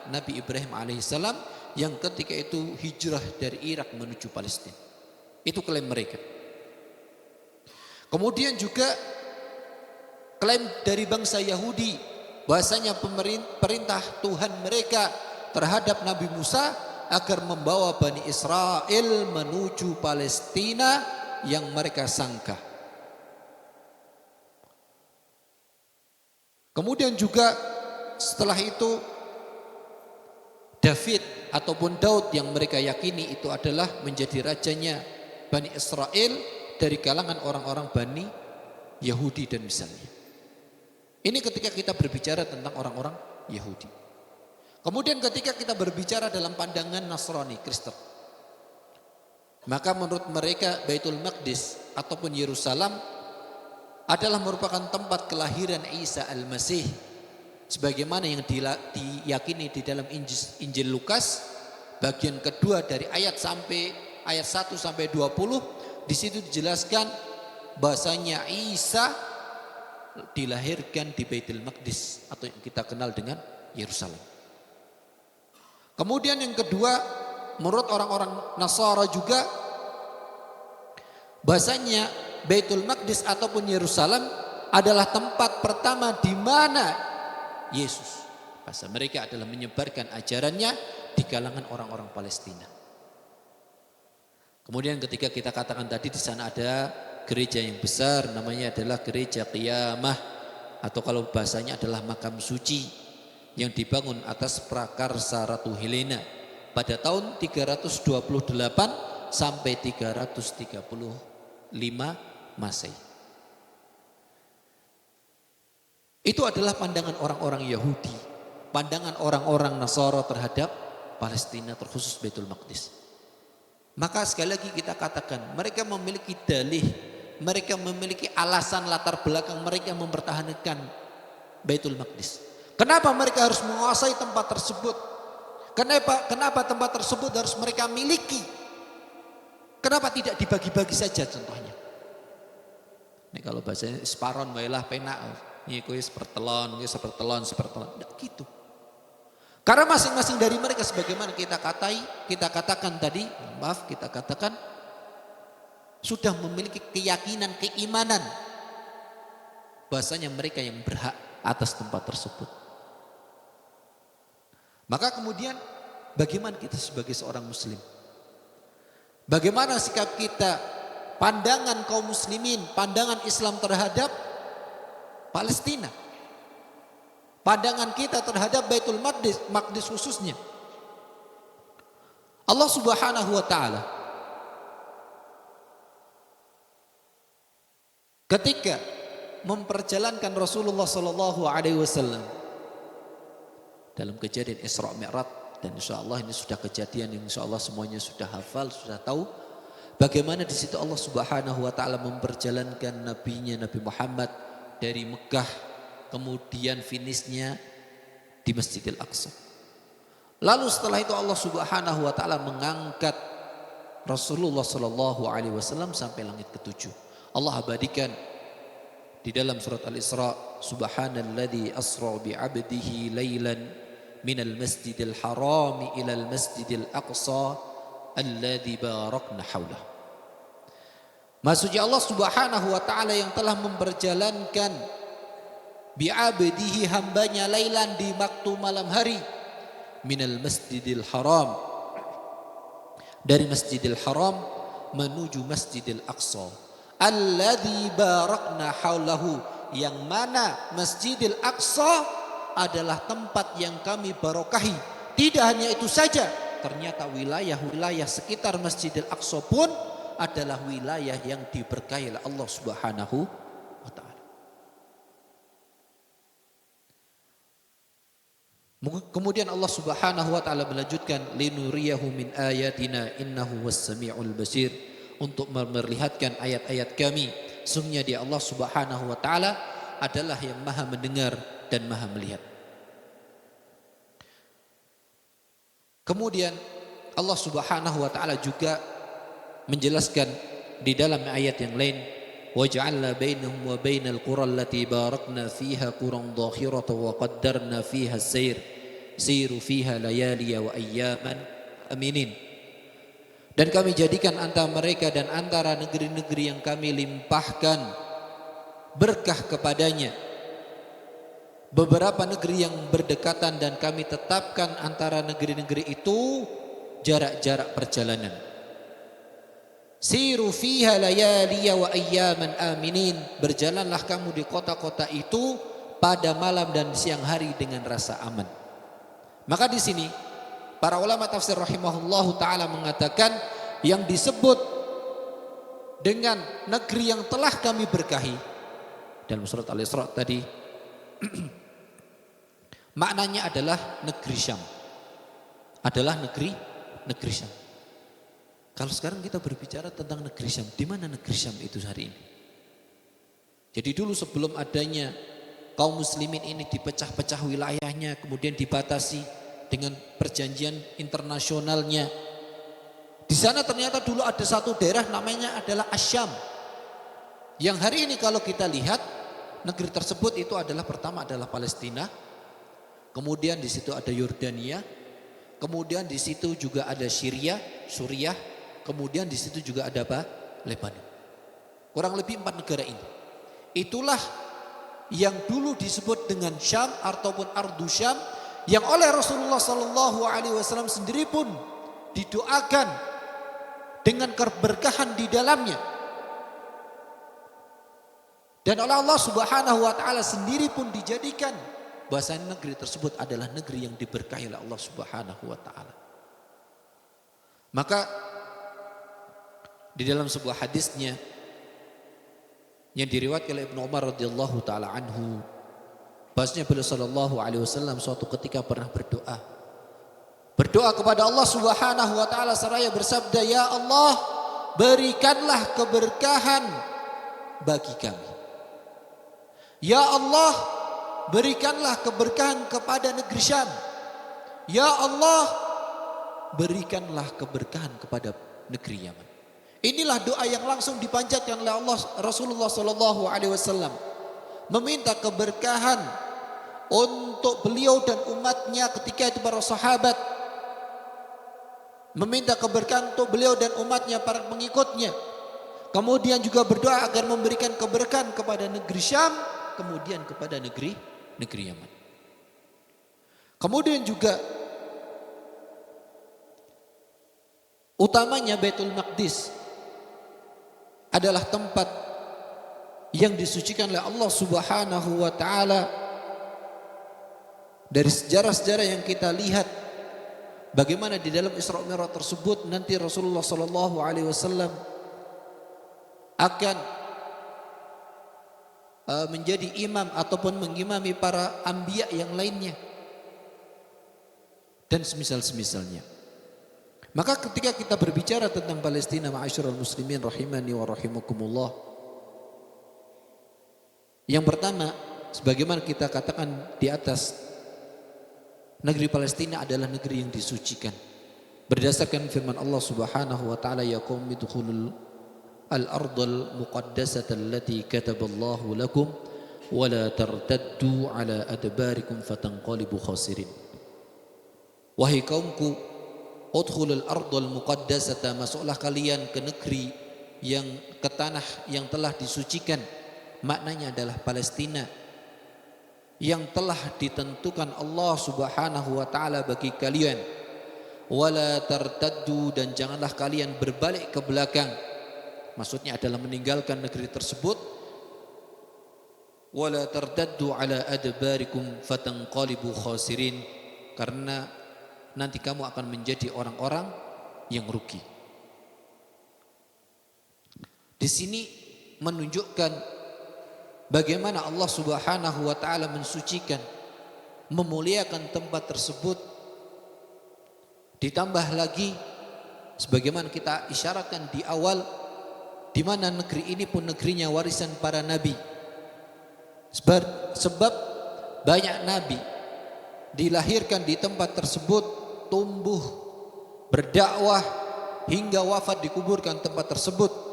S1: Nabi Ibrahim alaihissalam yang ketika itu hijrah dari Irak menuju Palestina. Itu klaim mereka. Kemudian juga klaim dari bangsa Yahudi bahasanya perintah Tuhan mereka terhadap Nabi Musa agar membawa Bani Israel menuju Palestina yang mereka sangka. Kemudian juga setelah itu David ataupun Daud yang mereka yakini itu adalah menjadi rajanya Bani Israel dari kalangan orang-orang Bani Yahudi dan misalnya. Ini ketika kita berbicara tentang orang-orang Yahudi. Kemudian ketika kita berbicara dalam pandangan Nasrani, Kristen, maka menurut mereka Baitul Maqdis ataupun Yerusalem adalah merupakan tempat kelahiran Isa Al-Masih, sebagaimana yang diyakini di dalam Injil Lukas bagian kedua dari ayat 1 sampai 20. Di situ dijelaskan bahasanya Isa dilahirkan di Baitul Maqdis atau yang kita kenal dengan Yerusalem. Kemudian yang kedua, menurut orang-orang Nasara juga bahasanya Baitul Maqdis ataupun Yerusalem adalah tempat pertama di mana Yesus, bahasa mereka adalah menyebarkan ajarannya di kalangan orang-orang Palestina. Kemudian ketika kita katakan tadi di sana ada gereja yang besar, namanya adalah gereja Qiyamah, atau kalau bahasanya adalah makam suci yang dibangun atas prakarsa Ratu Helena pada tahun 328 sampai 335 Masehi. Itu adalah pandangan orang-orang Yahudi, pandangan orang-orang Nasara terhadap Palestina, terkhusus Baitul Maqdis. Maka sekali lagi kita katakan mereka memiliki dalih, mereka memiliki alasan latar belakang mereka mempertahankan Baitul Maqdis. Kenapa mereka harus menguasai tempat tersebut? Kenapa tempat tersebut harus mereka miliki? Kenapa tidak dibagi-bagi saja contohnya? Ini kalau bahasanya separon baiklah penak. Ini kuis sepertelon. Tidak gitu. Karena masing-masing dari mereka sebagaimana kita katakan tadi, kita katakan sudah memiliki keyakinan, keimanan bahasanya mereka yang berhak atas tempat tersebut. Maka kemudian bagaimana kita sebagai seorang muslim? Bagaimana sikap kita, pandangan kaum muslimin, pandangan Islam terhadap Palestina? Pandangan kita terhadap Baitul Maqdis khususnya. Allah Subhanahu wa taala ketika memperjalankan Rasulullah sallallahu alaihi wasallam dalam kejadian Isra Mi'raj, dan insyaallah ini sudah kejadian yang insyaallah semuanya sudah hafal, sudah tahu bagaimana di situ Allah Subhanahu wa taala memperjalankan nabinya Nabi Muhammad dari Mekah, kemudian finishnya di Masjidil Aqsa. Lalu setelah itu Allah Subhanahu wa taala mengangkat Rasulullah sallallahu alaihi wasallam sampai langit ketujuh. Allah abadikan di dalam surat Al-Isra, subhanalladzi asra bi 'abdihi lailan minal masjidil haram ilal masjidil aqsa alladzi barakna haulahu. Maksudnya Allah Subhanahu wa taala yang telah memperjalankan bi 'abdihi hambanya lailan di waktu malam hari minal masjidil haram, dari Masjidil Haram menuju Masjidil Aqsa alladzi barakna haulahu, yang mana Masjidil Aqsa adalah tempat yang kami barokahi. Tidak hanya itu saja, ternyata wilayah-wilayah sekitar Masjidil Aqsa pun adalah wilayah yang diberkahi oleh Allah Subhanahu wa taala. Kemudian Allah Subhanahu wa taala melanjutkan, linuriyahu min ayatina innahu was-sami'ul basir, untuk memperlihatkan ayat-ayat kami, sungguhnya dia Allah Subhanahu wa taala adalah yang maha mendengar dan maha melihat. Kemudian Allah Subhanahu wa taala juga menjelaskan di dalam ayat yang lain, waja'alna bainahum wa bainal qura allati barakna fiha quran dhakhiratan wa qaddarna fiha as-sayr siru fiha layaliya wa ayyaman aminin. Dan kami jadikan antara mereka dan antara negeri-negeri yang kami limpahkan berkah kepadanya beberapa negeri yang berdekatan, dan kami tetapkan antara negeri-negeri itu jarak-jarak perjalanan. Siru fiha layaliya wa ayyaman aminin, berjalanlah kamu di kota-kota itu pada malam dan siang hari dengan rasa aman. Maka di sini para ulama tafsir rahimahullahu taala mengatakan yang disebut dengan negeri yang telah kami berkahi dalam surat Al-Isra tadi maknanya adalah negeri Syam. Adalah negeri Syam. Kalau sekarang kita berbicara tentang negeri Syam, di mana negeri Syam itu hari ini? Jadi dulu sebelum adanya kaum muslimin ini dipecah-pecah wilayahnya, kemudian dibatasi dengan perjanjian internasionalnya. Di sana ternyata dulu ada satu daerah namanya adalah Asyam. Yang hari ini kalau kita lihat negeri tersebut itu adalah, pertama adalah Palestina, kemudian di situ ada Yordania, kemudian di situ juga ada Syria, Suriah, kemudian di situ juga ada apa? Lebanon. Kurang lebih 4 negara ini. Itulah yang dulu disebut dengan Syam ataupun Ardu Syam, yang oleh Rasulullah sallallahu alaihi wasallam sendiri pun didoakan dengan keberkahan di dalamnya. Dan oleh Allah Subhanahu wa taala sendiri pun dijadikan bahwasanya negeri tersebut adalah negeri yang diberkahi oleh Allah Subhanahu wa taala. Maka di dalam sebuah hadisnya yang diriwayatkan oleh Ibnu Umar radhiyallahu taala anhu, bahwasanya beliau sallallahu alaihi wasallam suatu ketika pernah berdoa kepada Allah Subhanahu wa taala seraya bersabda, ya Allah, berikanlah keberkahan bagi kami. Ya Allah, berikanlah keberkahan kepada negeri Syam. Ya Allah, berikanlah keberkahan kepada negeri Yaman. Inilah doa yang langsung dipanjatkan oleh Allah Rasulullah sallallahu alaihi wasallam, meminta keberkahan untuk beliau dan umatnya ketika itu para sahabat, meminta keberkahan untuk beliau dan umatnya, para pengikutnya. Kemudian juga berdoa agar memberikan keberkahan kepada negeri Syam, kemudian kepada negeri Yaman. Kemudian juga utamanya Baitul Maqdis adalah tempat yang disucikan oleh Allah Subhanahu wa taala. Dari sejarah-sejarah yang kita lihat bagaimana di dalam Isra Mi'raj tersebut nanti Rasulullah sallallahu alaihi wasallam akan menjadi imam ataupun mengimami para anbiya yang lainnya dan semisal-semisalnya. Maka ketika kita berbicara tentang Palestina, ma'asyiral muslimin rahimani wa rahimakumullah, yang pertama, sebagaimana kita katakan di atas, negeri Palestina adalah negeri yang disucikan. Berdasarkan firman Allah Subhanahu wa taala, ya qaumi dukhulul al-ardal muqaddasata allati kataballahu lakum wa la tartaddu ala adbarikum fatanqalibu khasirin. Wahai kaumku, udkhulul ardal muqaddasata, masuklah kalian ke negeri yang, ke tanah yang telah disucikan. Maknanya adalah Palestina yang telah ditentukan Allah Subhanahu wa taala bagi kalian. Wala tartaddu, dan janganlah kalian berbalik ke belakang. Maksudnya adalah meninggalkan negeri tersebut. Wala tartaddu ala adbarikum fatanqalibu khasirin, karena nanti kamu akan menjadi orang-orang yang rugi. Di sini menunjukkan bagaimana Allah Subhanahu wa taala mensucikan, memuliakan tempat tersebut. Ditambah lagi sebagaimana kita isyaratkan di awal, di mana negeri ini pun negerinya warisan para nabi. Sebab banyak nabi dilahirkan di tempat tersebut, tumbuh, berdakwah hingga wafat dikuburkan tempat tersebut.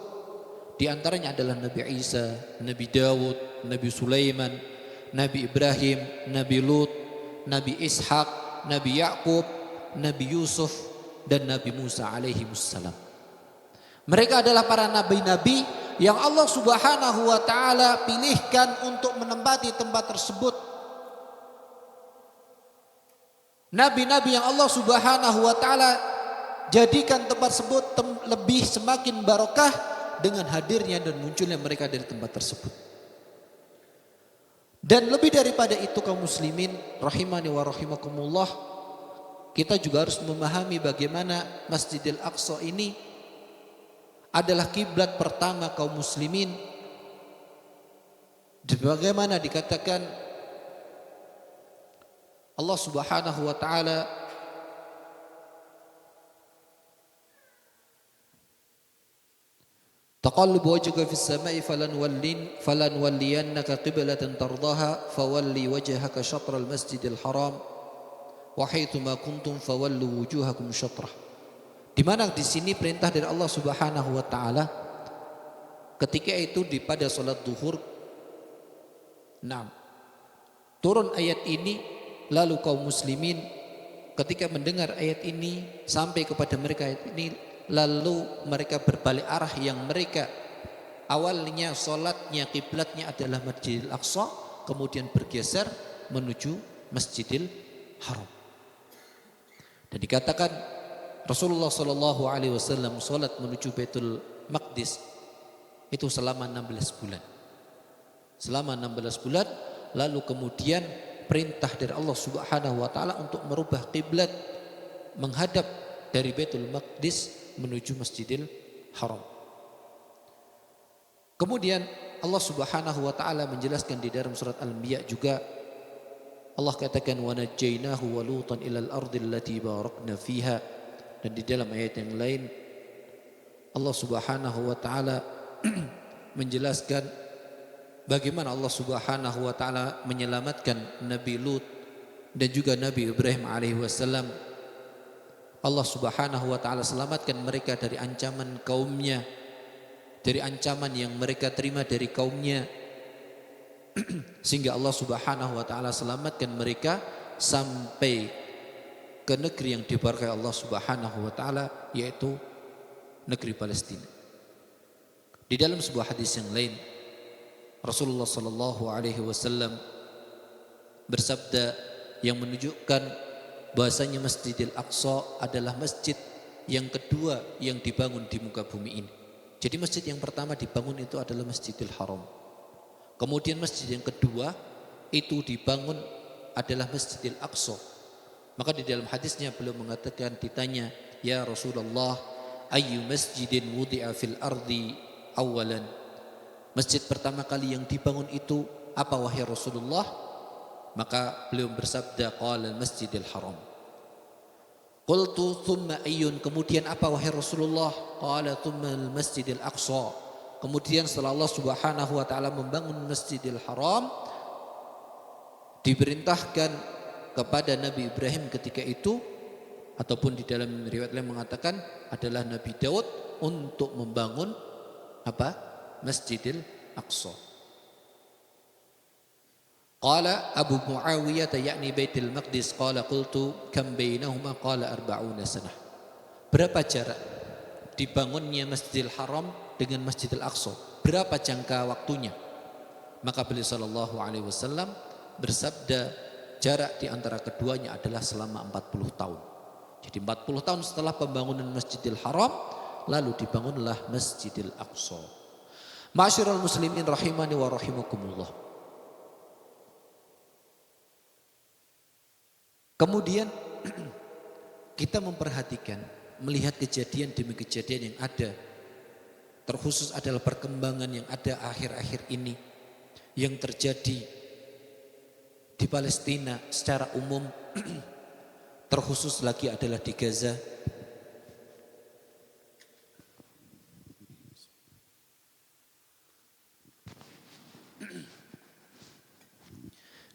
S1: Di antaranya adalah Nabi Isa, Nabi Dawud, Nabi Sulaiman, Nabi Ibrahim, Nabi Lut, Nabi Ishak, Nabi Yakub, Nabi Yusuf, dan Nabi Musa alaihi wassalam. Mereka adalah para nabi-nabi yang Allah Subhanahu wa taala pilihkan untuk menempati tempat tersebut. Nabi-nabi yang Allah Subhanahu wa taala jadikan tempat tersebut lebih semakin barokah dengan hadirnya dan munculnya mereka dari tempat tersebut. Dan lebih daripada itu, kaum muslimin rahimani wa rahimakumullah, kita juga harus memahami bagaimana Masjidil Aqsa ini adalah kiblat pertama kaum muslimin. Bagaimana dikatakan Allah Subhanahu wa taala taqallubu wajhika fis sama'i falanwalliyannaka qiblatan tardaha fawalli wajhaka syatral masjidil haram wa haitsuma kuntum fawallu wujuhakum syatrah. Di mana di sini perintah dari Allah Subhanahu wa taala ketika itu pada salat zuhur. Nah, turun ayat ini, lalu kaum muslimin ketika mendengar ayat ini sampai kepada mereka ayat ini, lalu mereka berbalik arah, yang mereka awalnya salatnya kiblatnya adalah Masjidil Aqsa, kemudian bergeser menuju Masjidil Haram. Dan dikatakan Rasulullah sallallahu alaihi wasallam salat menuju Baitul Maqdis itu selama 16 bulan. Selama 16 bulan, lalu kemudian perintah dari Allah Subhanahu wa taala untuk merubah kiblat menghadap dari Baitul Maqdis menuju Masjidil Haram. Kemudian Allah Subhanahu wa taala menjelaskan di dalam surat Al-Anbiya juga, Allah katakan wa najjaynahu wa lutan ilal ardil lati barakna fiha. Dan di dalam ayat yang lain Allah Subhanahu wa taala menjelaskan bagaimana Allah Subhanahu wa taala menyelamatkan Nabi Lut dan juga Nabi Ibrahim alaihi wasallam. Allah Subhanahu wa taala selamatkan mereka dari ancaman kaumnya, dari ancaman yang mereka terima dari kaumnya, sehingga Allah Subhanahu wa taala selamatkan mereka sampai ke negeri yang diberkahi Allah Subhanahu wa taala, yaitu negeri Palestina. Di dalam sebuah hadis yang lain, Rasulullah sallallahu alaihi wasallam bersabda yang menunjukkan bahasanya Masjidil Aqsa adalah masjid yang kedua yang dibangun di muka bumi ini. Jadi masjid yang pertama dibangun itu adalah Masjidil Haram. Kemudian masjid yang kedua itu dibangun adalah Masjidil Aqsa. Maka di dalam hadisnya beliau mengatakan, ditanya, ya Rasulullah, ayyu masjidin wudi'a fil ardi awalan, Masjid pertama kali yang dibangun itu apa wahai Rasulullah? Maka beliau bersabda, qala al-masjidil haram. Qultu thumma ayyun, kemudian apa wahai Rasulullah? Qala thumma al-masjidil aqsa. Kemudian setelah Allah Subhanahu wa taala membangun Masjidil Haram, diperintahkan kepada Nabi Ibrahim ketika itu, ataupun di dalam riwayat lain mengatakan adalah Nabi Daud, untuk membangun apa? Masjidil Aqsa. Qala Abu Muawiyah yakni Baitul Maqdis, qala qultu kam bainahuma, qala 40 sanah. Berapa jarak dibangunnya Masjidil Haram dengan Masjidil Aqsa? Berapa jangka waktunya? Maka beliau sallallahu alaihi wasallam bersabda, jarak di antara keduanya adalah selama 40 tahun. Jadi 40 tahun setelah pembangunan Masjidil Haram, lalu dibangunlah Masjidil Aqsa. Ma'asyiral muslimin rahimani wa rahimakumullah. Kemudian kita memperhatikan, melihat kejadian demi kejadian yang ada, terkhusus adalah perkembangan yang ada akhir-akhir ini yang terjadi di Palestina secara umum, terkhusus lagi adalah di Gaza.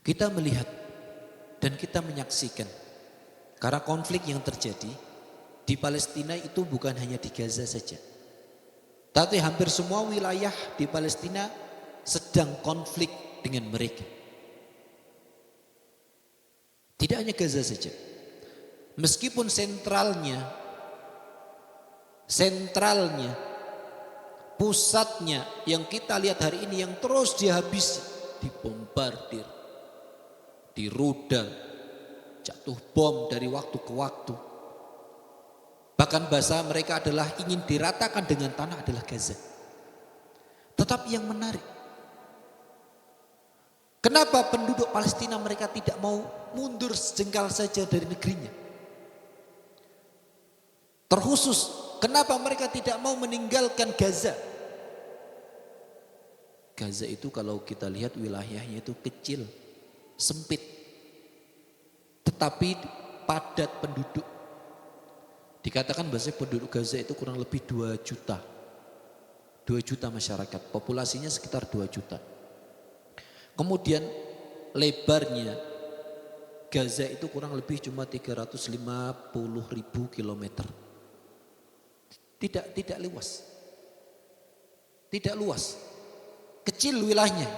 S1: Kita melihat dan kita menyaksikan, karena konflik yang terjadi di Palestina itu bukan hanya di Gaza saja, tapi hampir semua wilayah di Palestina sedang konflik dengan mereka. Tidak hanya Gaza saja, meskipun sentralnya, pusatnya yang kita lihat hari ini yang terus dihabisi, dibombardir, dirudal, jatuh bom dari waktu ke waktu. Bahkan bahasa mereka adalah ingin diratakan dengan tanah adalah Gaza. Tetapi yang menarik, kenapa penduduk Palestina mereka tidak mau mundur sejengkal saja dari negerinya? Terkhusus, kenapa mereka tidak mau meninggalkan Gaza? Gaza itu kalau kita lihat wilayahnya itu kecil, sempit, tetapi padat penduduk. Dikatakan bahasa penduduk Gaza itu kurang lebih 2 juta. 2 juta masyarakat, populasinya sekitar 2 juta. Kemudian lebarnya Gaza itu kurang lebih cuma 350.000 kilometer. Tidak luas. Tidak luas. Kecil wilayahnya.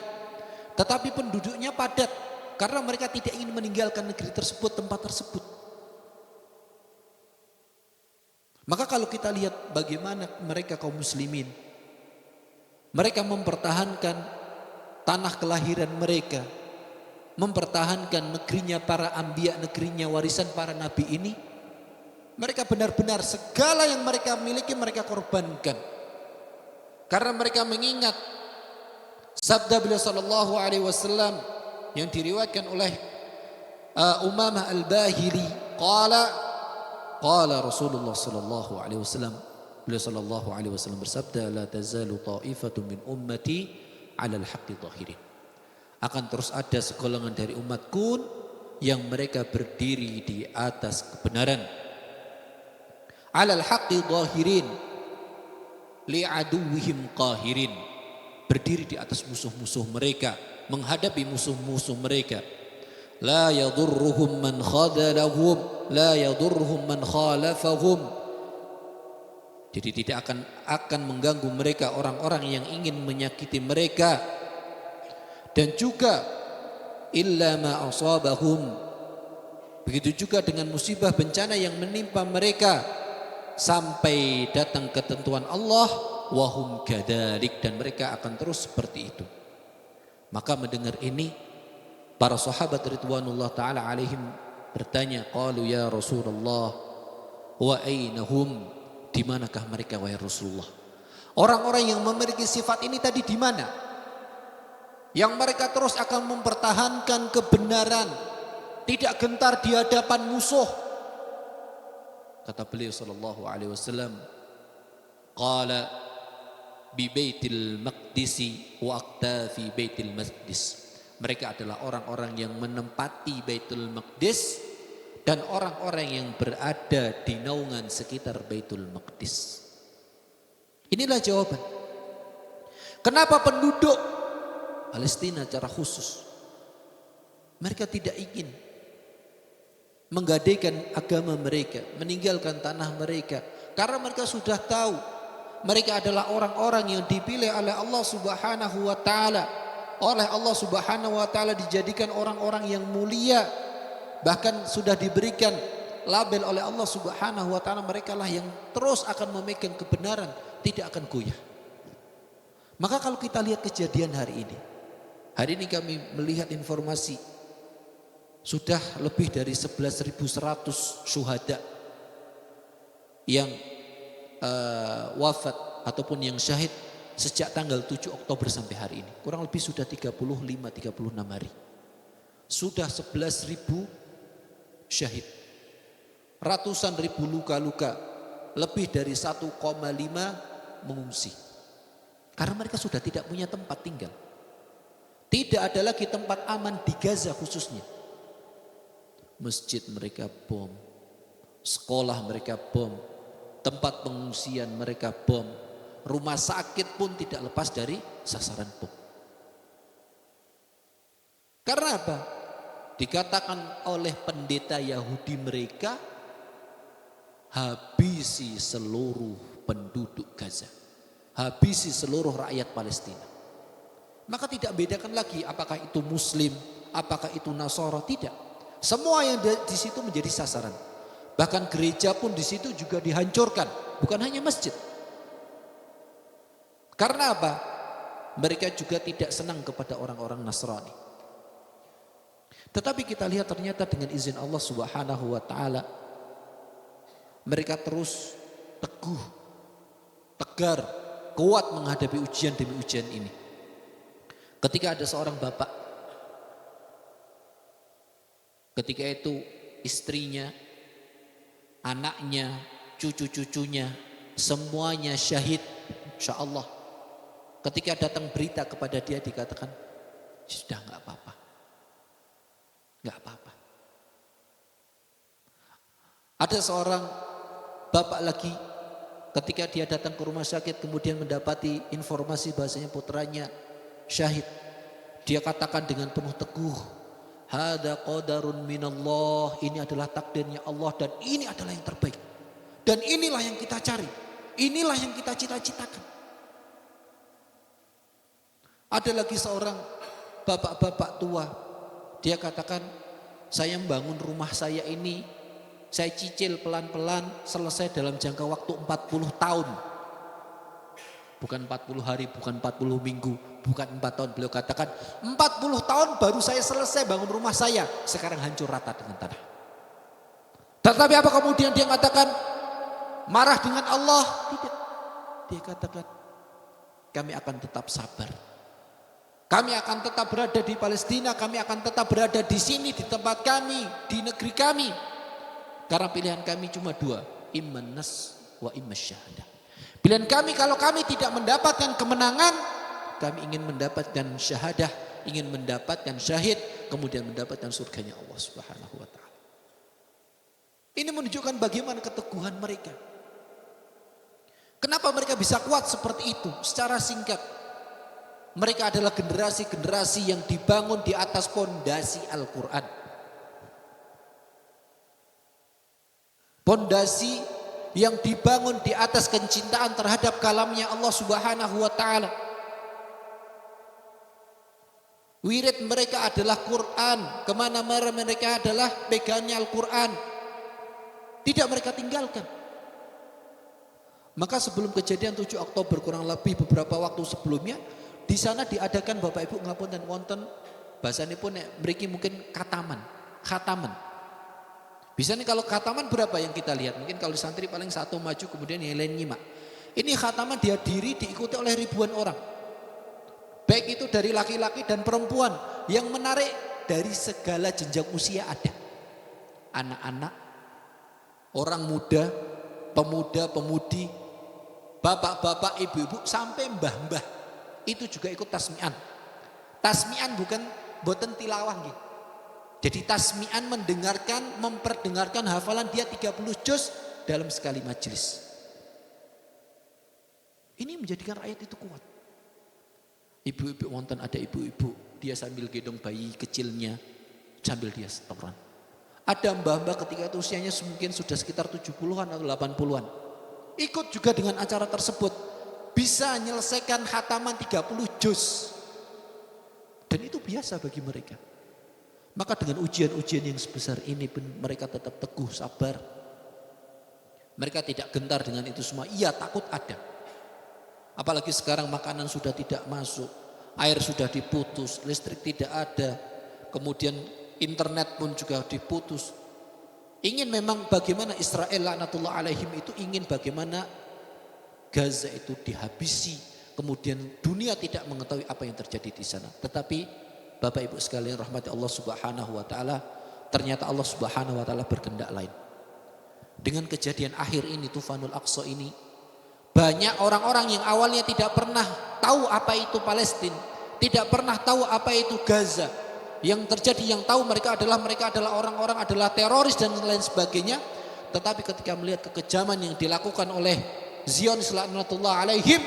S1: Tetapi penduduknya padat, karena mereka tidak ingin meninggalkan negeri tersebut, tempat tersebut. Maka kalau kita lihat bagaimana mereka kaum muslimin, mereka mempertahankan tanah kelahiran mereka, mempertahankan negerinya para anbiya, negerinya warisan para nabi ini. Mereka benar-benar segala yang mereka miliki mereka korbankan, karena mereka mengingat sabda beliau sallallahu alaihi wasallam yang diriwayatkan oleh Umamah Al-Bahili, qala Rasulullah sallallahu alaihi wasallam, beliau sallallahu alaihi wasallam bersabda, la tazalu ta'ifatun min ummati 'alal haqqi dhahirin. Akan terus ada segolongan dari umatku yang mereka berdiri di atas kebenaran. 'Alal haqqi dhahirin li'aduwwihim qahirin. Berdiri di atas musuh-musuh mereka, menghadapi musuh-musuh mereka. La yadurruhum man khadalahum, la yadurruhum man khalafahum. Jadi tidak akan mengganggu mereka orang-orang yang ingin menyakiti mereka. Dan juga illa ma asabahum. Begitu juga dengan musibah bencana yang menimpa mereka sampai datang ketentuan Allah, wahum kadzalik, dan mereka akan terus seperti itu. Maka mendengar ini, para sahabat ridwanullah taala alaihim bertanya, qalu ya Rasulullah wa ainahum, di manakah mereka wahai Rasulullah? Orang-orang yang memiliki sifat ini tadi di mana? Yang mereka terus akan mempertahankan kebenaran, tidak gentar di hadapan musuh. Kata beliau sallallahu alaihi wasallam, qala bi Baitil Maqdisi wa aqtafi Baitil Maqdis. Mereka adalah orang-orang yang menempati Baitul Maqdis dan orang-orang yang berada di naungan sekitar Baitul Maqdis. Inilah jawaban. Kenapa penduduk Palestina secara khusus mereka tidak ingin menggadaikan agama mereka, meninggalkan tanah mereka, karena mereka sudah tahu mereka adalah orang-orang yang dipilih oleh Allah Subhanahu wa taala. Oleh Allah Subhanahu wa taala dijadikan orang-orang yang mulia, bahkan sudah diberikan label oleh Allah Subhanahu wa taala, mereka lah yang terus akan memegang kebenaran, tidak akan goyah. Maka kalau kita lihat kejadian hari ini kami melihat informasi sudah lebih dari 11.100 syuhada yang wafat ataupun yang syahid sejak tanggal 7 Oktober sampai hari ini. Kurang lebih sudah 35-36 hari. Sudah 11.000 syahid. Ratusan ribu luka-luka. Lebih dari 1,5 mengungsi. Karena mereka sudah tidak punya tempat tinggal. Tidak ada lagi tempat aman di Gaza khususnya. Masjid mereka bom. Sekolah mereka bom. Tempat pengungsian mereka bom. Rumah sakit pun tidak lepas dari sasaran bom. Karena apa? Dikatakan oleh pendeta Yahudi mereka, habisi seluruh penduduk Gaza, habisi seluruh rakyat Palestina. Maka tidak bedakan lagi apakah itu Muslim, apakah itu Nasara, tidak. Semua yang di situ menjadi sasaran. Bahkan gereja pun di situ juga dihancurkan, bukan hanya masjid. Karena apa? Mereka juga tidak senang kepada orang-orang Nasrani. Tetapi kita lihat ternyata dengan izin Allah Subhanahu wa taala mereka terus teguh, tegar, kuat menghadapi ujian demi ujian ini. Ketika ada seorang bapak, ketika itu istrinya, anaknya, cucu-cucunya semuanya syahid, insyaallah. Ketika datang berita kepada dia dikatakan, sudah enggak apa-apa. Enggak apa-apa. Ada seorang bapak lagi ketika dia datang ke rumah sakit kemudian mendapati informasi bahasanya putranya syahid. Dia katakan dengan penuh teguh, hada qadarun minallah, ini adalah takdirnya Allah dan ini adalah yang terbaik. Dan inilah yang kita cari. Inilah yang kita cita-citakan. Ada lagi seorang bapak-bapak tua, dia katakan, saya membangun rumah saya ini, saya cicil pelan-pelan, selesai dalam jangka waktu 40 tahun. Bukan 40 hari, bukan 40 minggu, bukan 4 tahun. Beliau katakan, 40 tahun baru saya selesai bangun rumah saya, sekarang hancur rata dengan tanah. Tetapi apa kemudian dia katakan, marah dengan Allah? Tidak. Dia katakan, kami akan tetap sabar. Kami akan tetap berada di Palestina, kami akan tetap berada di sini, di tempat kami, di negeri kami. Karena pilihan kami cuma dua, imman nas wa imman syahadah. Pilihan kami kalau kami tidak mendapatkan kemenangan, kami ingin mendapatkan syahadah, ingin mendapatkan syahid, kemudian mendapatkan surganya Allah Subhanahu wa taala. Ini menunjukkan bagaimana keteguhan mereka. Kenapa mereka bisa kuat seperti itu? Secara singkat, mereka adalah generasi-generasi yang dibangun di atas pondasi Al-Quran. Pondasi yang dibangun di atas kecintaan terhadap kalamnya Allah Subhanahu wa taala. Wirid mereka adalah Quran, kemana-mana mereka adalah pegangannya Al-Quran. Tidak mereka tinggalkan. Maka sebelum kejadian 7 Oktober kurang lebih beberapa waktu sebelumnya, di sana diadakan Bapak Ibu ngapunten wonten bahasane pun mriki mungkin khataman. Biasanya kalau khataman berapa yang kita lihat? Mungkin kalau di santri paling satu maju kemudian yang lain nyimak. Ini khataman dihadiri diikuti oleh ribuan orang. Baik itu dari laki-laki dan perempuan, yang menarik dari segala jenjang usia ada. Anak-anak, orang muda, pemuda, pemudi, bapak-bapak, ibu-ibu, sampai mbah-mbah itu juga ikut tasmi'an. Tasmi'an bukan boten tilawah gitu. Jadi tasmi'an mendengarkan, memperdengarkan hafalan dia 30 juz dalam sekali majelis. Ini menjadikan rakyat itu kuat. Ibu-ibu wonten, ada ibu-ibu dia sambil gendong bayi kecilnya sambil dia setoran. Ada mbah-mbah ketika itu usianya mungkin sudah sekitar 70-an atau 80-an. Ikut juga dengan acara tersebut. Bisa menyelesaikan khataman 30 juz. Dan itu biasa bagi mereka. Maka dengan ujian-ujian yang sebesar ini pun mereka tetap teguh, sabar. Mereka tidak gentar dengan itu semua. Iya, takut ada. Apalagi sekarang makanan sudah tidak masuk, air sudah diputus, listrik tidak ada, kemudian internet pun juga diputus. Ingin memang bagaimana Israel laknatullah alaihim itu ingin bagaimana Gaza itu dihabisi, kemudian dunia tidak mengetahui apa yang terjadi di sana. Tetapi Bapak Ibu sekalian rahmati Allah Subhanahu wa taala, ternyata Allah Subhanahu wa taala berkehendak lain. Dengan kejadian akhir ini, Tufanul Aqsa ini, banyak orang-orang yang awalnya tidak pernah tahu apa itu Palestina, tidak pernah tahu apa itu Gaza. Yang terjadi, yang tahu mereka adalah orang-orang adalah teroris dan lain sebagainya. Tetapi ketika melihat kekejaman yang dilakukan oleh Zionis laknatullah alaihim,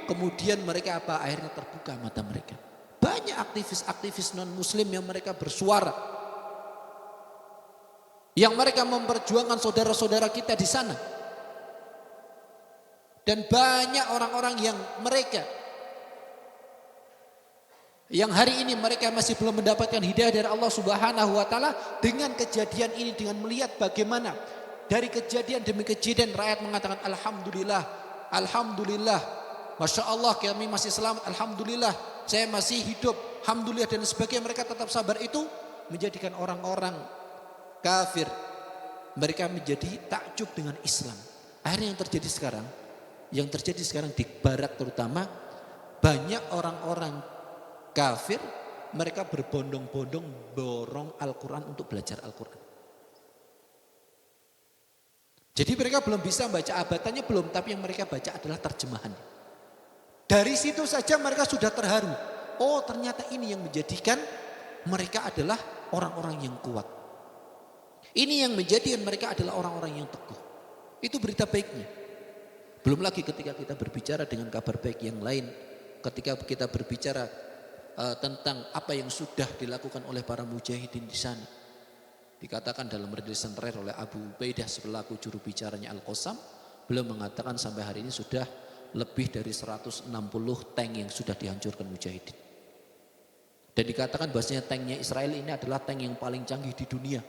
S1: kemudian mereka apa? Akhirnya terbuka mata mereka. Banyak aktivis-aktivis non-muslim yang mereka bersuara, yang mereka memperjuangkan saudara-saudara kita di sana. Dan banyak orang-orang yang mereka yang hari ini mereka masih belum mendapatkan hidayah dari Allah Subhanahu wa taala. Dengan kejadian ini, dengan melihat bagaimana dari kejadian demi kejadian rakyat mengatakan alhamdulillah, alhamdulillah, masya Allah kami masih selamat, alhamdulillah saya masih hidup, alhamdulillah, dan sebagainya. Mereka tetap sabar, itu menjadikan orang-orang kafir mereka menjadi takjub dengan Islam. Akhirnya yang terjadi sekarang di barat terutama, banyak orang-orang kafir mereka berbondong-bondong borong Al-Quran untuk belajar Al-Quran. Jadi mereka belum bisa baca abatannya, belum, tapi yang mereka baca adalah terjemahan. Dari situ saja mereka sudah terharu. Oh, ternyata ini yang menjadikan mereka adalah orang-orang yang kuat. Ini yang menjadikan mereka adalah orang-orang yang teguh. Itu berita baiknya. Belum lagi ketika kita berbicara dengan kabar baik yang lain, ketika kita berbicara tentang apa yang sudah dilakukan oleh para mujahidin di sana. Dikatakan dalam rilisan terakhir oleh Abu Ubaidah selaku juru bicaranya Al-Qassam, beliau mengatakan sampai hari ini sudah lebih dari 160 tank yang sudah dihancurkan mujahidin. Dan dikatakan bahwasanya tanknya Israel ini adalah tank yang paling canggih di dunia.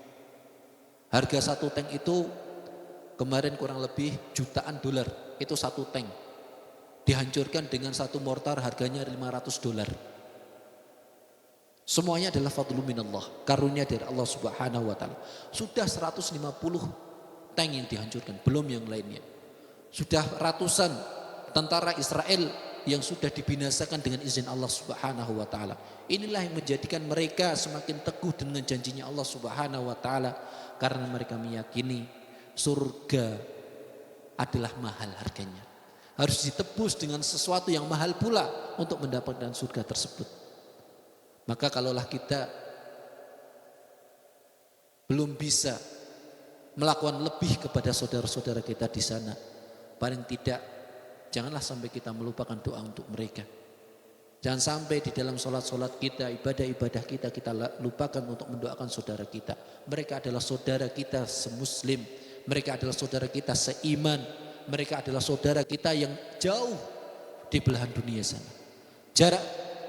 S1: Harga satu tank itu kemarin kurang lebih jutaan dolar. Itu satu tank. Dihancurkan dengan satu mortar harganya $500. Semuanya adalah fadlu minallah, karunia dari Allah Subhanahu wa taala. Sudah 150 tank yang dihancurkan, belum yang lainnya. Sudah ratusan tentara Israel yang sudah dibinasakan dengan izin Allah Subhanahu wa taala. Inilah yang menjadikan mereka semakin teguh dengan janjinya Allah Subhanahu wa taala, karena mereka meyakini surga adalah mahal harganya. Harus ditebus dengan sesuatu yang mahal pula untuk mendapatkan surga tersebut. Maka kalaulah kita belum bisa melakukan lebih kepada saudara-saudara kita di sana, paling tidak janganlah sampai kita melupakan doa untuk mereka. Jangan sampai di dalam sholat-sholat kita, ibadah-ibadah kita, kita lupakan untuk mendoakan saudara kita. Mereka adalah saudara kita semuslim. Mereka adalah saudara kita seiman. Mereka adalah saudara kita yang jauh di belahan dunia sana. Jarak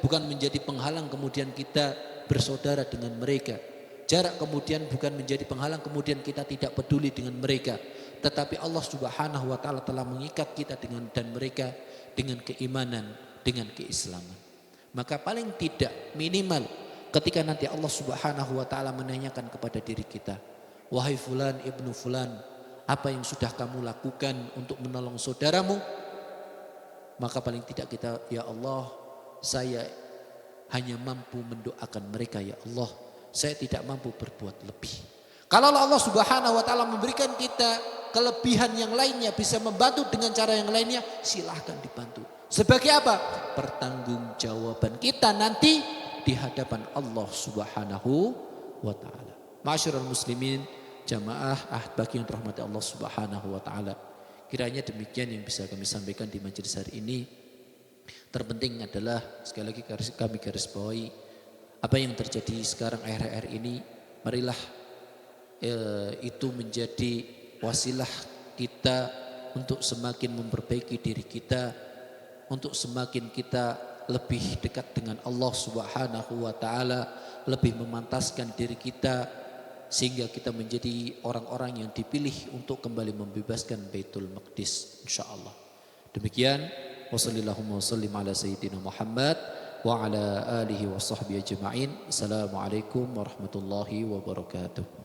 S1: bukan menjadi penghalang kemudian kita bersaudara dengan mereka. Jarak kemudian bukan menjadi penghalang kemudian kita tidak peduli dengan mereka. Tetapi Allah Subhanahu wa taala telah mengikat kita dengan dan mereka dengan keimanan, dengan keislaman. Maka paling tidak minimal ketika nanti Allah Subhanahu wa taala menanyakan kepada diri kita, wahai fulan ibnu fulan, apa yang sudah kamu lakukan untuk menolong saudaramu? Maka paling tidak kita, ya Allah, saya hanya mampu mendoakan mereka, ya Allah, saya tidak mampu berbuat lebih. Kalau Allah Subhanahu wa taala memberikan kita kelebihan yang lainnya, bisa membantu dengan cara yang lainnya, silahkan dibantu. Sebagai apa? Pertanggungjawaban kita nanti di hadapan Allah Subhanahu wa taala. Ma'asyiral muslimin, jamaah ahad baki yang rahmati Allah Subhanahu wa taala. Kiranya demikian yang bisa kami sampaikan di majelis hari ini. Terpenting adalah sekali lagi kami garis bawahi apa yang terjadi sekarang akhir-akhir ini, marilah itu menjadi wasilah kita untuk semakin memperbaiki diri kita, untuk semakin kita lebih dekat dengan Allah Subhanahu wa taala, lebih memantaskan diri kita sehingga kita menjadi orang-orang yang dipilih untuk kembali membebaskan Baitul Maqdis insyaallah. Demikian, wassallallahu wasallim ala sayyidina Muhammad wa ala alihi wa sahbihi ajma'in. Assalamualaikum warahmatullahi wabarakatuh.